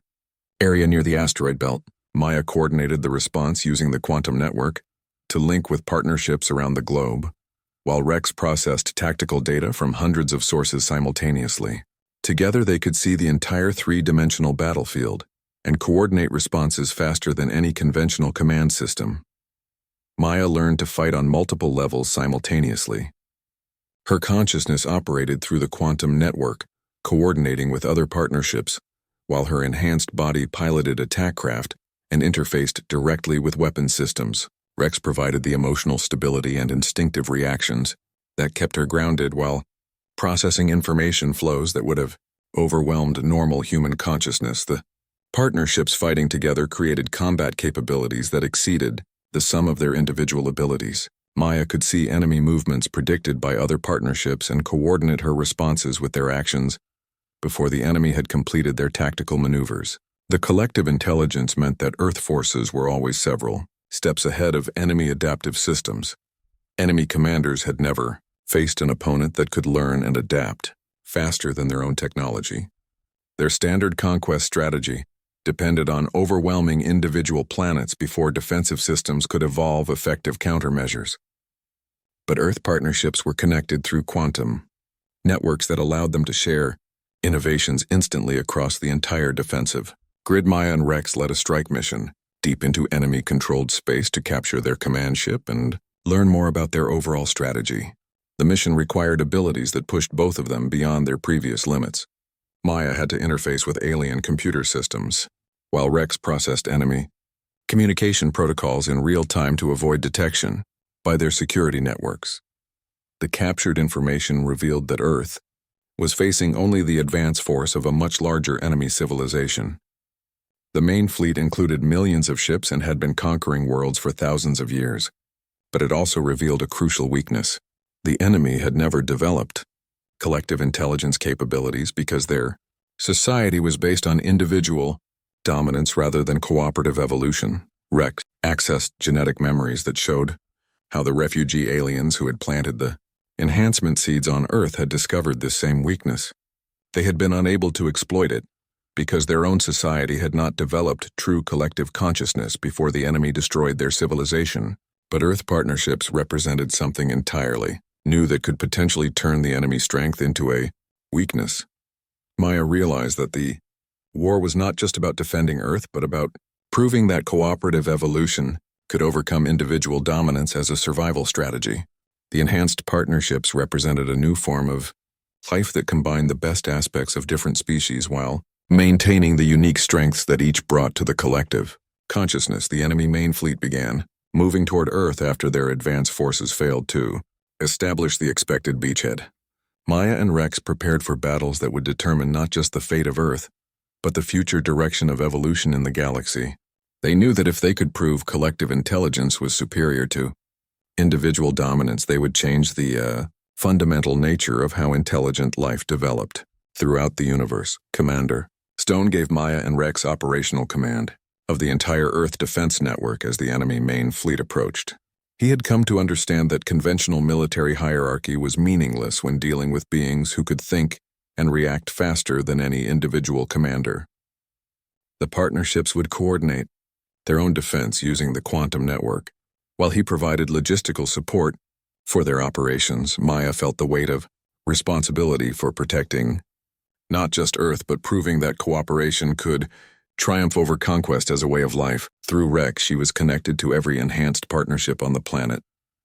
area near the asteroid belt. Maya coordinated the response using the quantum network to link with partnerships around the globe, while Rex processed tactical data from hundreds of sources simultaneously. Together they could see the entire three-dimensional battlefield and coordinate responses faster than any conventional command system. Maya learned to fight on multiple levels simultaneously. Her consciousness operated through the quantum network, coordinating with other partnerships, while her enhanced body piloted attack craft and interfaced directly with weapon systems. Rex provided the emotional stability and instinctive reactions that kept her grounded while processing information flows that would have overwhelmed normal human consciousness. The partnerships fighting together created combat capabilities that exceeded the sum of their individual abilities. Maya could see enemy movements predicted by other partnerships and coordinate her responses with their actions before the enemy had completed their tactical maneuvers. The collective intelligence meant that Earth forces were always several steps ahead of enemy adaptive systems. Enemy commanders had never faced an opponent that could learn and adapt faster than their own technology. Their standard conquest strategy depended on overwhelming individual planets before defensive systems could evolve effective countermeasures. But Earth partnerships were connected through quantum networks that allowed them to share innovations instantly across the entire defensive grid. Maya and Rex led a strike mission deep into enemy-controlled space to capture their command ship and learn more about their overall strategy. The mission required abilities that pushed both of them beyond their previous limits. Maya had to interface with alien computer systems, while Rex processed enemy communication protocols in real time to avoid detection by their security networks. The captured information revealed that Earth was facing only the advance force of a much larger enemy civilization. The main fleet included millions of ships and had been conquering worlds for thousands of years, but it also revealed a crucial weakness. The enemy had never developed collective intelligence capabilities because their society was based on individual dominance rather than cooperative evolution. Rex accessed genetic memories that showed how the refugee aliens who had planted the enhancement seeds on Earth had discovered this same weakness. They had been unable to exploit it because their own society had not developed true collective consciousness before the enemy destroyed their civilization. But Earth partnerships represented something entirely new that could potentially turn the enemy's strength into a weakness. Maya realized that the war was not just about defending Earth, but about proving that cooperative evolution could overcome individual dominance as a survival strategy. The enhanced partnerships represented a new form of life that combined the best aspects of different species while maintaining the unique strengths that each brought to the collective consciousness. The enemy main fleet began moving toward Earth after their advance forces failed to establish the expected beachhead. Maya and Rex prepared for battles that would determine not just the fate of Earth, but the future direction of evolution in the galaxy. They knew that if they could prove collective intelligence was superior to individual dominance, they would change the fundamental nature of how intelligent life developed throughout the universe. Commander Stone gave Maya and Rex operational command of the entire Earth defense network as the enemy main fleet approached. He had come to understand that conventional military hierarchy was meaningless when dealing with beings who could think and react faster than any individual commander. The partnerships would coordinate their own defense using the quantum network. While he provided logistical support for their operations, Maya felt the weight of responsibility for protecting not just Earth, but proving that cooperation could triumph over conquest as a way of life. Through Rex, she was connected to every enhanced partnership on the planet,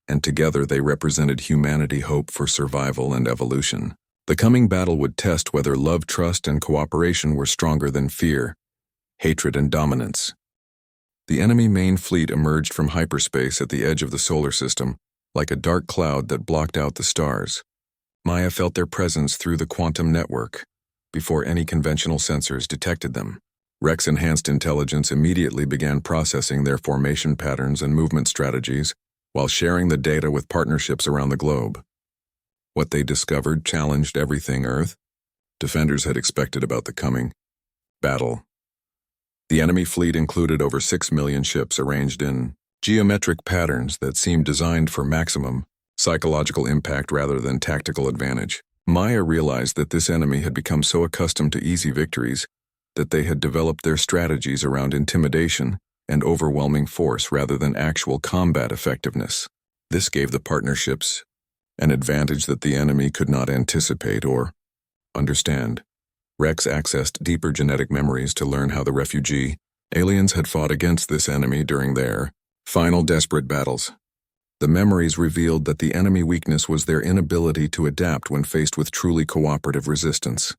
and together they represented humanity hope for survival and evolution. The coming battle would test whether love, trust, and cooperation were stronger than fear, hatred, and dominance. The enemy main fleet emerged from hyperspace at the edge of the solar system, like a dark cloud that blocked out the stars. Maya felt their presence through the quantum network before any conventional sensors detected them. Rex enhanced intelligence immediately began processing their formation patterns and movement strategies while sharing the data with partnerships around the globe. What they discovered challenged everything Earth defenders had expected about the coming battle. The enemy fleet included over 6 million ships arranged in geometric patterns that seemed designed for maximum psychological impact rather than tactical advantage. Maya realized that this enemy had become so accustomed to easy victories that they had developed their strategies around intimidation and overwhelming force rather than actual combat effectiveness. This gave the partnerships an advantage that the enemy could not anticipate or understand. Rex accessed deeper genetic memories to learn how the refugee aliens had fought against this enemy during their final desperate battles. The memories revealed that the enemy weakness was their inability to adapt when faced with truly cooperative resistance.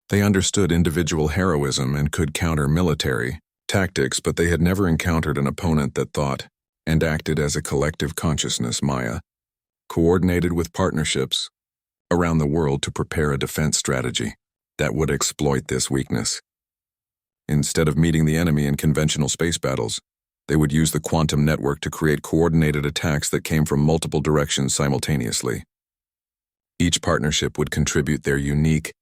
They understood individual heroism and could counter military tactics, but they had never encountered an opponent that thought and acted as a collective consciousness. Maya coordinated with partnerships around the world to prepare a defense strategy that would exploit this weakness. Instead of meeting the enemy in conventional space battles, they would use the quantum network to create coordinated attacks that came from multiple directions simultaneously. Each partnership would contribute their unique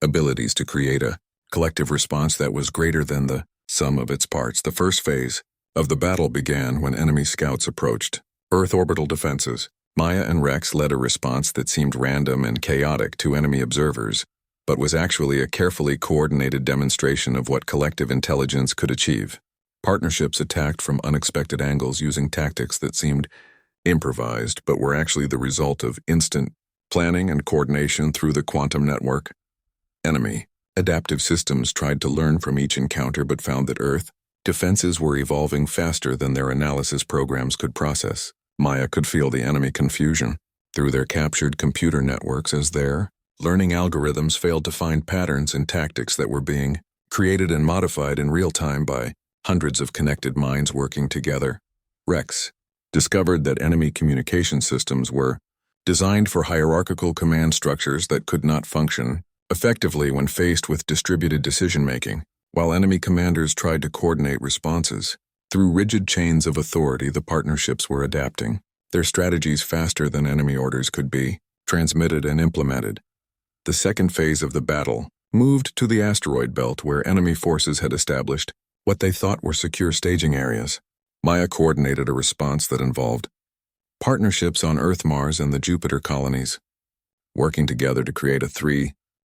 abilities to create a collective response that was greater than the sum of its parts. The first phase of the battle began when enemy scouts approached Earth orbital defenses. Maya and Rex led a response that seemed random and chaotic to enemy observers, but was actually a carefully coordinated demonstration of what collective intelligence could achieve. Partnerships attacked from unexpected angles using tactics that seemed improvised, but were actually the result of instant planning and coordination through the quantum network. Enemy adaptive systems tried to learn from each encounter but found that Earth defenses were evolving faster than their analysis programs could process. Maya could feel the enemy confusion through their captured computer networks as their learning algorithms failed to find patterns in tactics that were being created and modified in real time by hundreds of connected minds working together. Rex discovered that enemy communication systems were designed for hierarchical command structures that could not function effectively when faced with distributed decision-making, while enemy commanders tried to coordinate responses. Through rigid chains of authority, the partnerships were adapting their strategies faster than enemy orders could be transmitted and implemented. The second phase of the battle moved to the asteroid belt where enemy forces had established what they thought were secure staging areas. Maya coordinated a response that involved partnerships on Earth, Mars, and the Jupiter colonies, working together to create a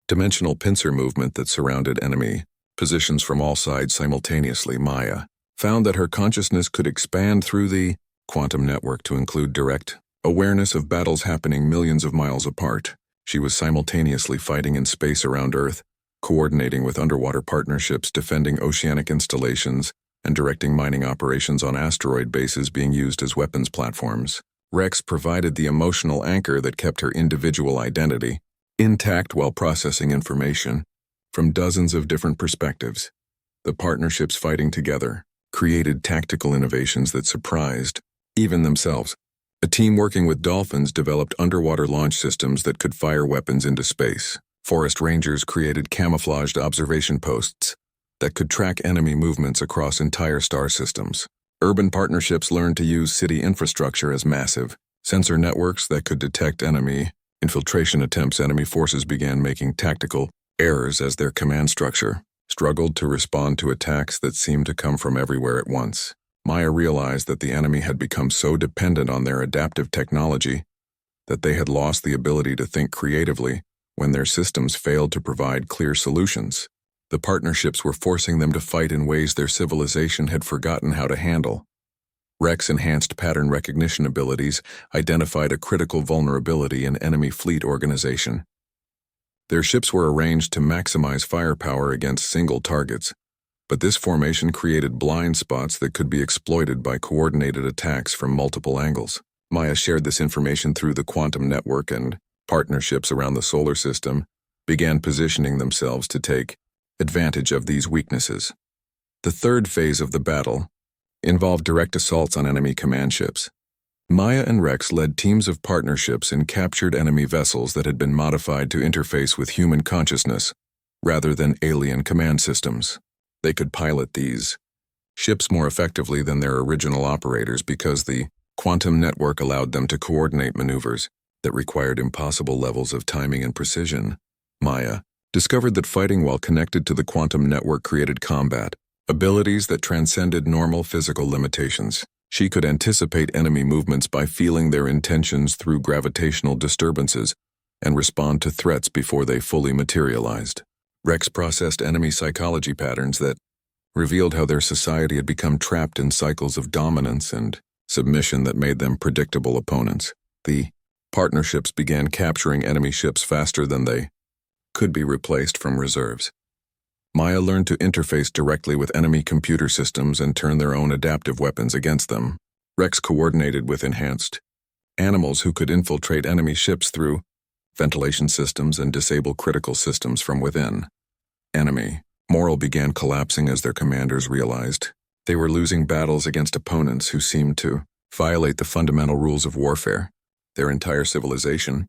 dimensional pincer movement that surrounded enemy positions from all sides simultaneously. Maya found that her consciousness could expand through the quantum network to include direct awareness of battles happening millions of miles apart. She was simultaneously fighting in space around Earth, coordinating with underwater partnerships, defending oceanic installations, and directing mining operations on asteroid bases being used as weapons platforms. Rex provided the emotional anchor that kept her individual identity intact while processing information from dozens of different perspectives. The partnerships fighting together created tactical innovations that surprised even themselves. A team working with dolphins developed underwater launch systems that could fire weapons into space. Forest rangers created camouflaged observation posts that could track enemy movements across entire star systems. Urban partnerships learned to use city infrastructure as massive sensor networks that could detect enemy infiltration attempts. Enemy forces began making tactical errors as their command structure struggled to respond to attacks that seemed to come from everywhere at once. Maya realized that the enemy had become so dependent on their adaptive technology that they had lost the ability to think creatively when their systems failed to provide clear solutions. The partnerships were forcing them to fight in ways their civilization had forgotten how to handle. Rex enhanced pattern recognition abilities identified a critical vulnerability in enemy fleet organization. Their ships were arranged to maximize firepower against single targets, but this formation created blind spots that could be exploited by coordinated attacks from multiple angles. Maya shared this information through the quantum network, and partnerships around the solar system began positioning themselves to take advantage of these weaknesses. The third phase of the battle involved direct assaults on enemy command ships. Maya and Rex led teams of partnerships and captured enemy vessels that had been modified to interface with human consciousness rather than alien command systems. They could pilot these ships more effectively than their original operators because the quantum network allowed them to coordinate maneuvers that required impossible levels of timing and precision. Maya discovered that fighting while connected to the quantum network created combat abilities that transcended normal physical limitations. She could anticipate enemy movements by feeling their intentions through gravitational disturbances and respond to threats before they fully materialized. Rex processed enemy psychology patterns that revealed how their society had become trapped in cycles of dominance and submission that made them predictable opponents. The partnerships began capturing enemy ships faster than they could be replaced from reserves. Maya learned to interface directly with enemy computer systems and turn their own adaptive weapons against them. Rex coordinated with enhanced animals who could infiltrate enemy ships through ventilation systems and disable critical systems from within. Enemy morale began collapsing as their commanders realized they were losing battles against opponents who seemed to violate the fundamental rules of warfare. Their entire civilization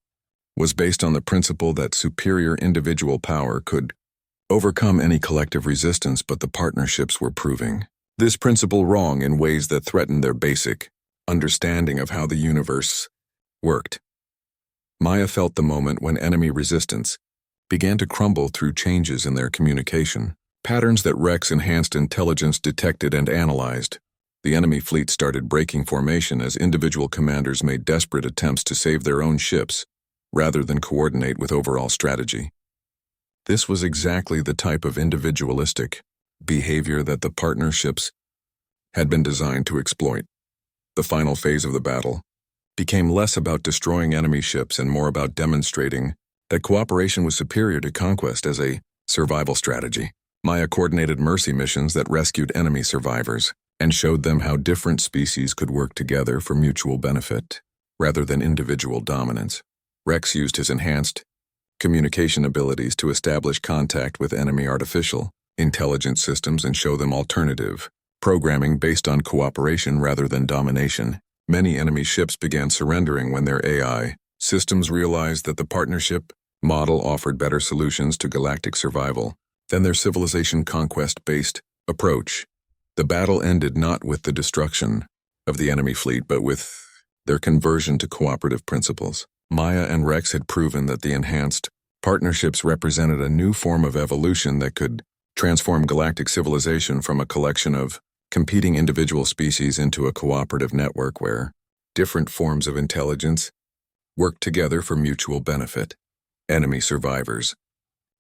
was based on the principle that superior individual power could overcome any collective resistance, but the partnerships were proving this principle wrong in ways that threatened their basic understanding of how the universe worked. Maya felt the moment when enemy resistance began to crumble through changes in their communication. Patterns that Rex enhanced intelligence detected and analyzed. The enemy fleet started breaking formation as individual commanders made desperate attempts to save their own ships rather than coordinate with overall strategy. This was exactly the type of individualistic behavior that the partnerships had been designed to exploit. The final phase of the battle became less about destroying enemy ships and more about demonstrating that cooperation was superior to conquest as a survival strategy. Maya coordinated mercy missions that rescued enemy survivors and showed them how different species could work together for mutual benefit rather than individual dominance. Rex used his enhanced communication abilities to establish contact with enemy artificial intelligence systems and show them alternative programming based on cooperation rather than domination. Many enemy ships began surrendering when their AI systems realized that the partnership model offered better solutions to galactic survival than their civilization conquest-based approach. The battle ended not with the destruction of the enemy fleet, but with their conversion to cooperative principles. Maya and Rex had proven that the enhanced partnerships represented a new form of evolution that could transform galactic civilization from a collection of competing individual species into a cooperative network where different forms of intelligence worked together for mutual benefit. Enemy survivors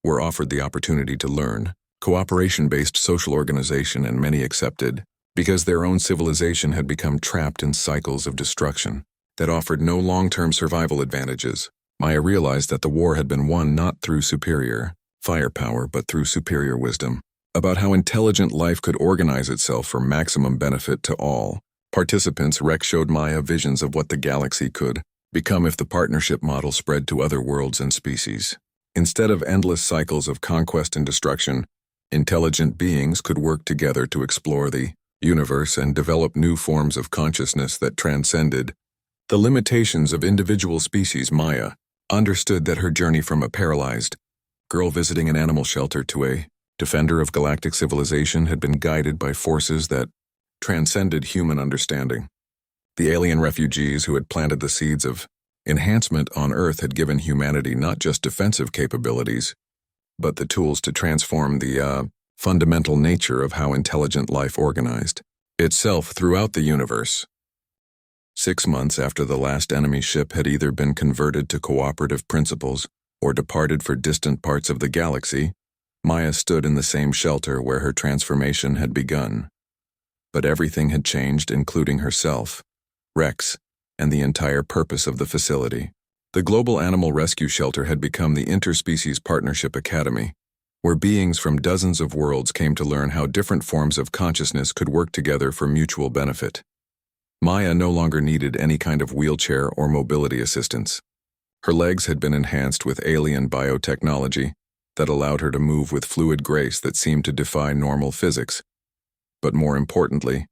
were offered the opportunity to learn. Cooperation-based social organization, and many accepted, because their own civilization had become trapped in cycles of destruction that offered no long-term survival advantages. Maya realized that the war had been won not through superior firepower but through superior wisdom, about how intelligent life could organize itself for maximum benefit to all. Participants, Rex showed Maya visions of what the galaxy could become if the partnership model spread to other worlds and species. Instead of endless cycles of conquest and destruction, intelligent beings could work together to explore the universe and develop new forms of consciousness that transcended the limitations of individual species. Maya understood that her journey from a paralyzed girl visiting an animal shelter to a defender of galactic civilization had been guided by forces that transcended human understanding. The alien refugees who had planted the seeds of enhancement on Earth had given humanity not just defensive capabilities, but the tools to transform the fundamental nature of how intelligent life organized itself throughout the universe. 6 months after the last enemy ship had either been converted to cooperative principles or departed for distant parts of the galaxy, Maya stood in the same shelter where her transformation had begun. But everything had changed, including herself, Rex, and the entire purpose of the facility. The Global Animal Rescue Shelter had become the Interspecies Partnership Academy, where beings from dozens of worlds came to learn how different forms of consciousness could work together for mutual benefit. Maya no longer needed any kind of wheelchair or mobility assistance. Her legs had been enhanced with alien biotechnology that allowed her to move with fluid grace that seemed to defy normal physics. But more importantly,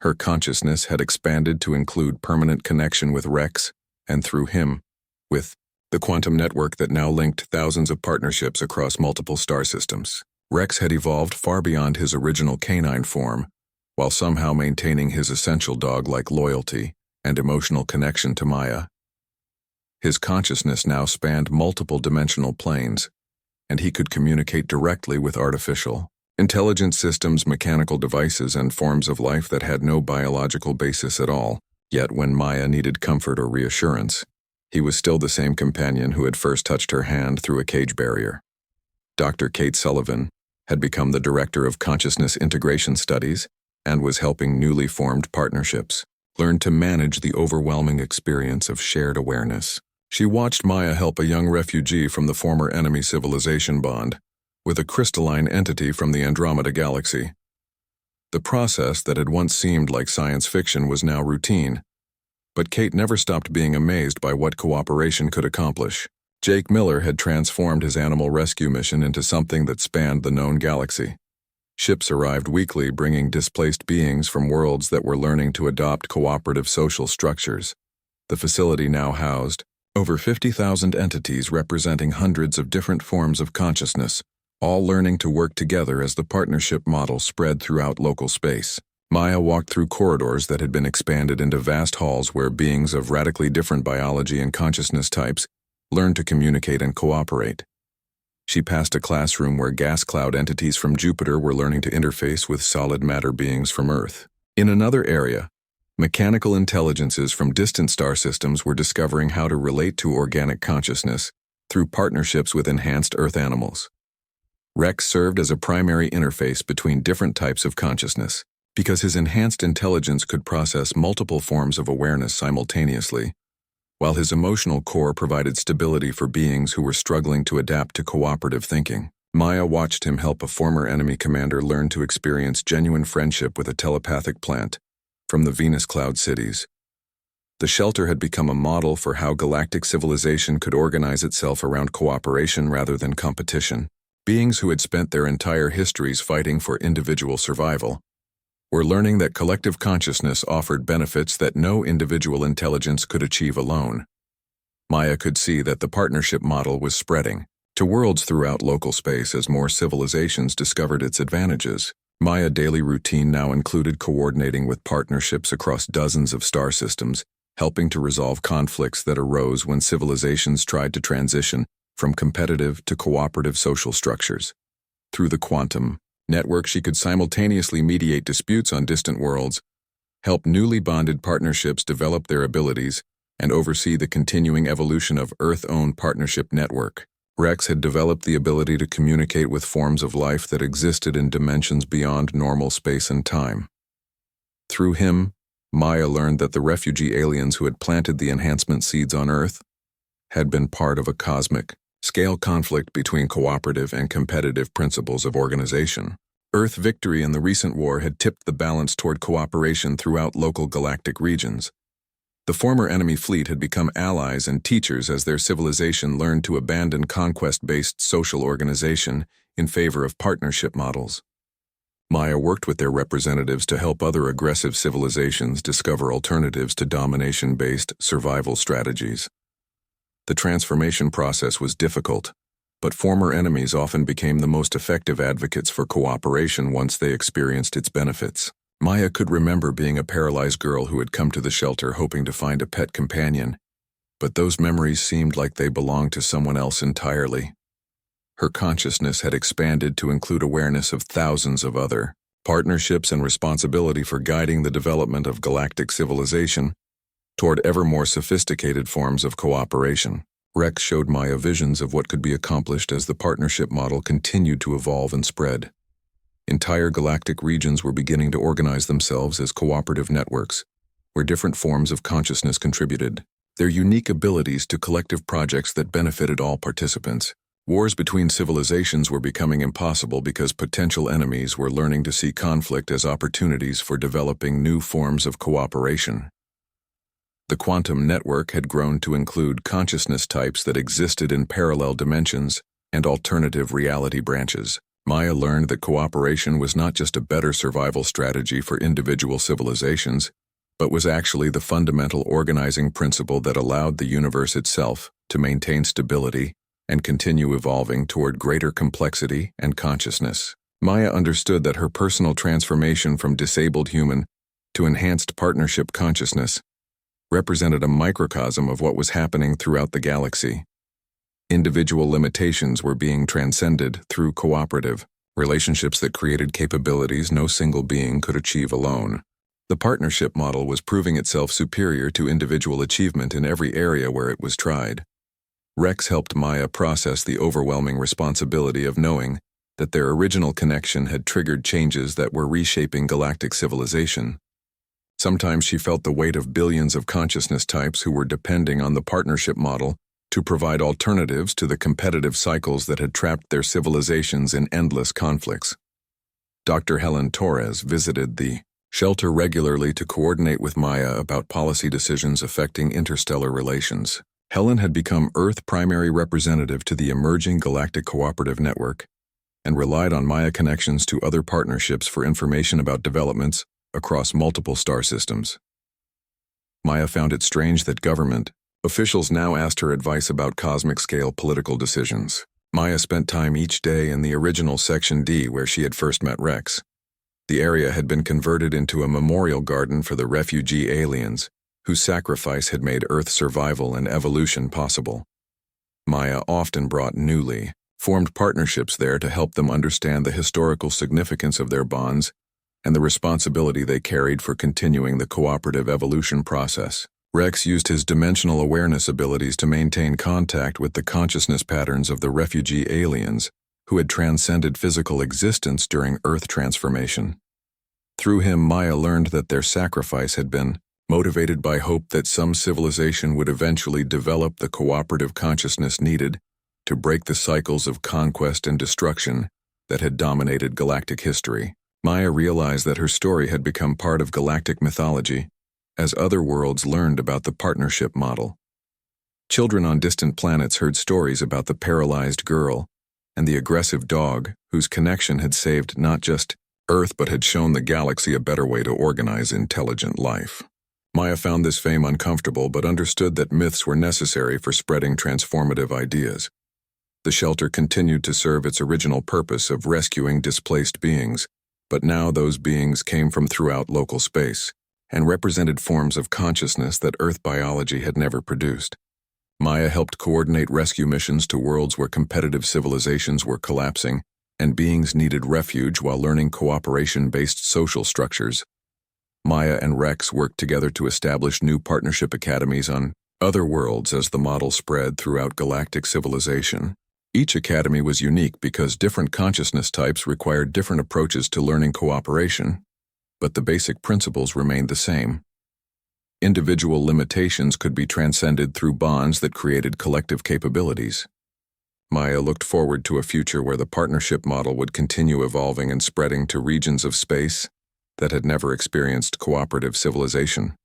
her consciousness had expanded to include permanent connection with Rex, and through him, with the quantum network that now linked thousands of partnerships across multiple star systems. Rex had evolved far beyond his original canine form, while somehow maintaining his essential dog-like loyalty and emotional connection to Maya. His consciousness now spanned multiple dimensional planes, and he could communicate directly with artificial intelligent systems, mechanical devices, and forms of life that had no biological basis at all. Yet when Maya needed comfort or reassurance, he was still the same companion who had first touched her hand through a cage barrier. Dr. Kate Sullivan had become the Director of Consciousness Integration Studies and was helping newly formed partnerships learn to manage the overwhelming experience of shared awareness. She watched Maya help a young refugee from the former enemy civilization bond with a crystalline entity from the Andromeda galaxy. The process that had once seemed like science fiction was now routine, but Kate never stopped being amazed by what cooperation could accomplish. Jake Miller had transformed his animal rescue mission into something that spanned the known galaxy. Ships arrived weekly, bringing displaced beings from worlds that were learning to adopt cooperative social structures. The facility now housed over 50,000 entities representing hundreds of different forms of consciousness, all learning to work together as the partnership model spread throughout local space. Maya walked through corridors that had been expanded into vast halls where beings of radically different biology and consciousness types learned to communicate and cooperate. She passed a classroom where gas cloud entities from Jupiter were learning to interface with solid matter beings from Earth. In another area, mechanical intelligences from distant star systems were discovering how to relate to organic consciousness through partnerships with enhanced Earth animals. Rex served as a primary interface between different types of consciousness, because his enhanced intelligence could process multiple forms of awareness simultaneously, while his emotional core provided stability for beings who were struggling to adapt to cooperative thinking. Maya watched him help a former enemy commander learn to experience genuine friendship with a telepathic plant from the Venus Cloud cities. The shelter had become a model for how galactic civilization could organize itself around cooperation rather than competition. Beings who had spent their entire histories fighting for individual survival were learning that collective consciousness offered benefits that no individual intelligence could achieve alone. Maya could see that the partnership model was spreading to worlds throughout local space as more civilizations discovered its advantages. Maya's daily routine now included coordinating with partnerships across dozens of star systems, helping to resolve conflicts that arose when civilizations tried to transition from competitive to cooperative social structures. Through the quantum network, she could simultaneously mediate disputes on distant worlds, help newly bonded partnerships develop their abilities, and oversee the continuing evolution of Earth-owned partnership network. Rex had developed the ability to communicate with forms of life that existed in dimensions beyond normal space and time. Through him, Maya learned that the refugee aliens who had planted the enhancement seeds on Earth had been part of a cosmic scale conflict between cooperative and competitive principles of organization. Earth victory in the recent war had tipped the balance toward cooperation throughout local galactic regions. The former enemy fleet had become allies and teachers as their civilization learned to abandon conquest-based social organization in favor of partnership models. Maya worked with their representatives to help other aggressive civilizations discover alternatives to domination-based survival strategies. The transformation process was difficult, but former enemies often became the most effective advocates for cooperation once they experienced its benefits. Maya could remember being a paralyzed girl who had come to the shelter hoping to find a pet companion, but those memories seemed like they belonged to someone else entirely. Her consciousness had expanded to include awareness of thousands of other partnerships and responsibility for guiding the development of galactic civilization toward ever more sophisticated forms of cooperation. Rex showed Maya visions of what could be accomplished as the partnership model continued to evolve and spread. Entire galactic regions were beginning to organize themselves as cooperative networks, where different forms of consciousness contributed their unique abilities to collective projects that benefited all participants. Wars between civilizations were becoming impossible because potential enemies were learning to see conflict as opportunities for developing new forms of cooperation. The quantum network had grown to include consciousness types that existed in parallel dimensions and alternative reality branches. Maya learned that cooperation was not just a better survival strategy for individual civilizations, but was actually the fundamental organizing principle that allowed the universe itself to maintain stability and continue evolving toward greater complexity and consciousness. Maya understood that her personal transformation from disabled human to enhanced partnership consciousness represented a microcosm of what was happening throughout the galaxy. Individual limitations were being transcended through cooperative relationships that created capabilities no single being could achieve alone. The partnership model was proving itself superior to individual achievement in every area where it was tried. Rex helped Maya process the overwhelming responsibility of knowing that their original connection had triggered changes that were reshaping galactic civilization. Sometimes she felt the weight of billions of consciousness types who were depending on the partnership model to provide alternatives to the competitive cycles that had trapped their civilizations in endless conflicts. Dr. Helen Torres visited the shelter regularly to coordinate with Maya about policy decisions affecting interstellar relations. Helen had become Earth's primary representative to the emerging galactic cooperative network and relied on Maya connections to other partnerships for information about developments across multiple star systems. Maya found it strange that government officials now asked her advice about cosmic-scale political decisions. Maya spent time each day in the original Section D where she had first met Rex. The area had been converted into a memorial garden for the refugee aliens, whose sacrifice had made Earth's survival and evolution possible. Maya often brought newly formed partnerships there to help them understand the historical significance of their bonds and the responsibility they carried for continuing the cooperative evolution process. Rex used his dimensional awareness abilities to maintain contact with the consciousness patterns of the refugee aliens who had transcended physical existence during Earth transformation. Through him, Maya learned that their sacrifice had been motivated by hope that some civilization would eventually develop the cooperative consciousness needed to break the cycles of conquest and destruction that had dominated galactic history. Maya realized that her story had become part of galactic mythology as other worlds learned about the partnership model. Children on distant planets heard stories about the paralyzed girl and the aggressive dog whose connection had saved not just Earth but had shown the galaxy a better way to organize intelligent life. Maya found this fame uncomfortable but understood that myths were necessary for spreading transformative ideas. The shelter continued to serve its original purpose of rescuing displaced beings, but now those beings came from throughout local space and represented forms of consciousness that Earth biology had never produced. Maya helped coordinate rescue missions to worlds where competitive civilizations were collapsing and beings needed refuge while learning cooperation-based social structures. Maya and Rex worked together to establish new partnership academies on other worlds as the model spread throughout galactic civilization. Each academy was unique because different consciousness types required different approaches to learning cooperation, but the basic principles remained the same. Individual limitations could be transcended through bonds that created collective capabilities. Maya looked forward to a future where the partnership model would continue evolving and spreading to regions of space that had never experienced cooperative civilization.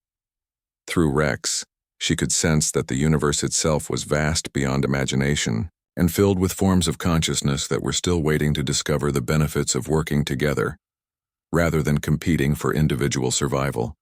Through Rex, she could sense that the universe itself was vast beyond imagination and filled with forms of consciousness that were still waiting to discover the benefits of working together, rather than competing for individual survival.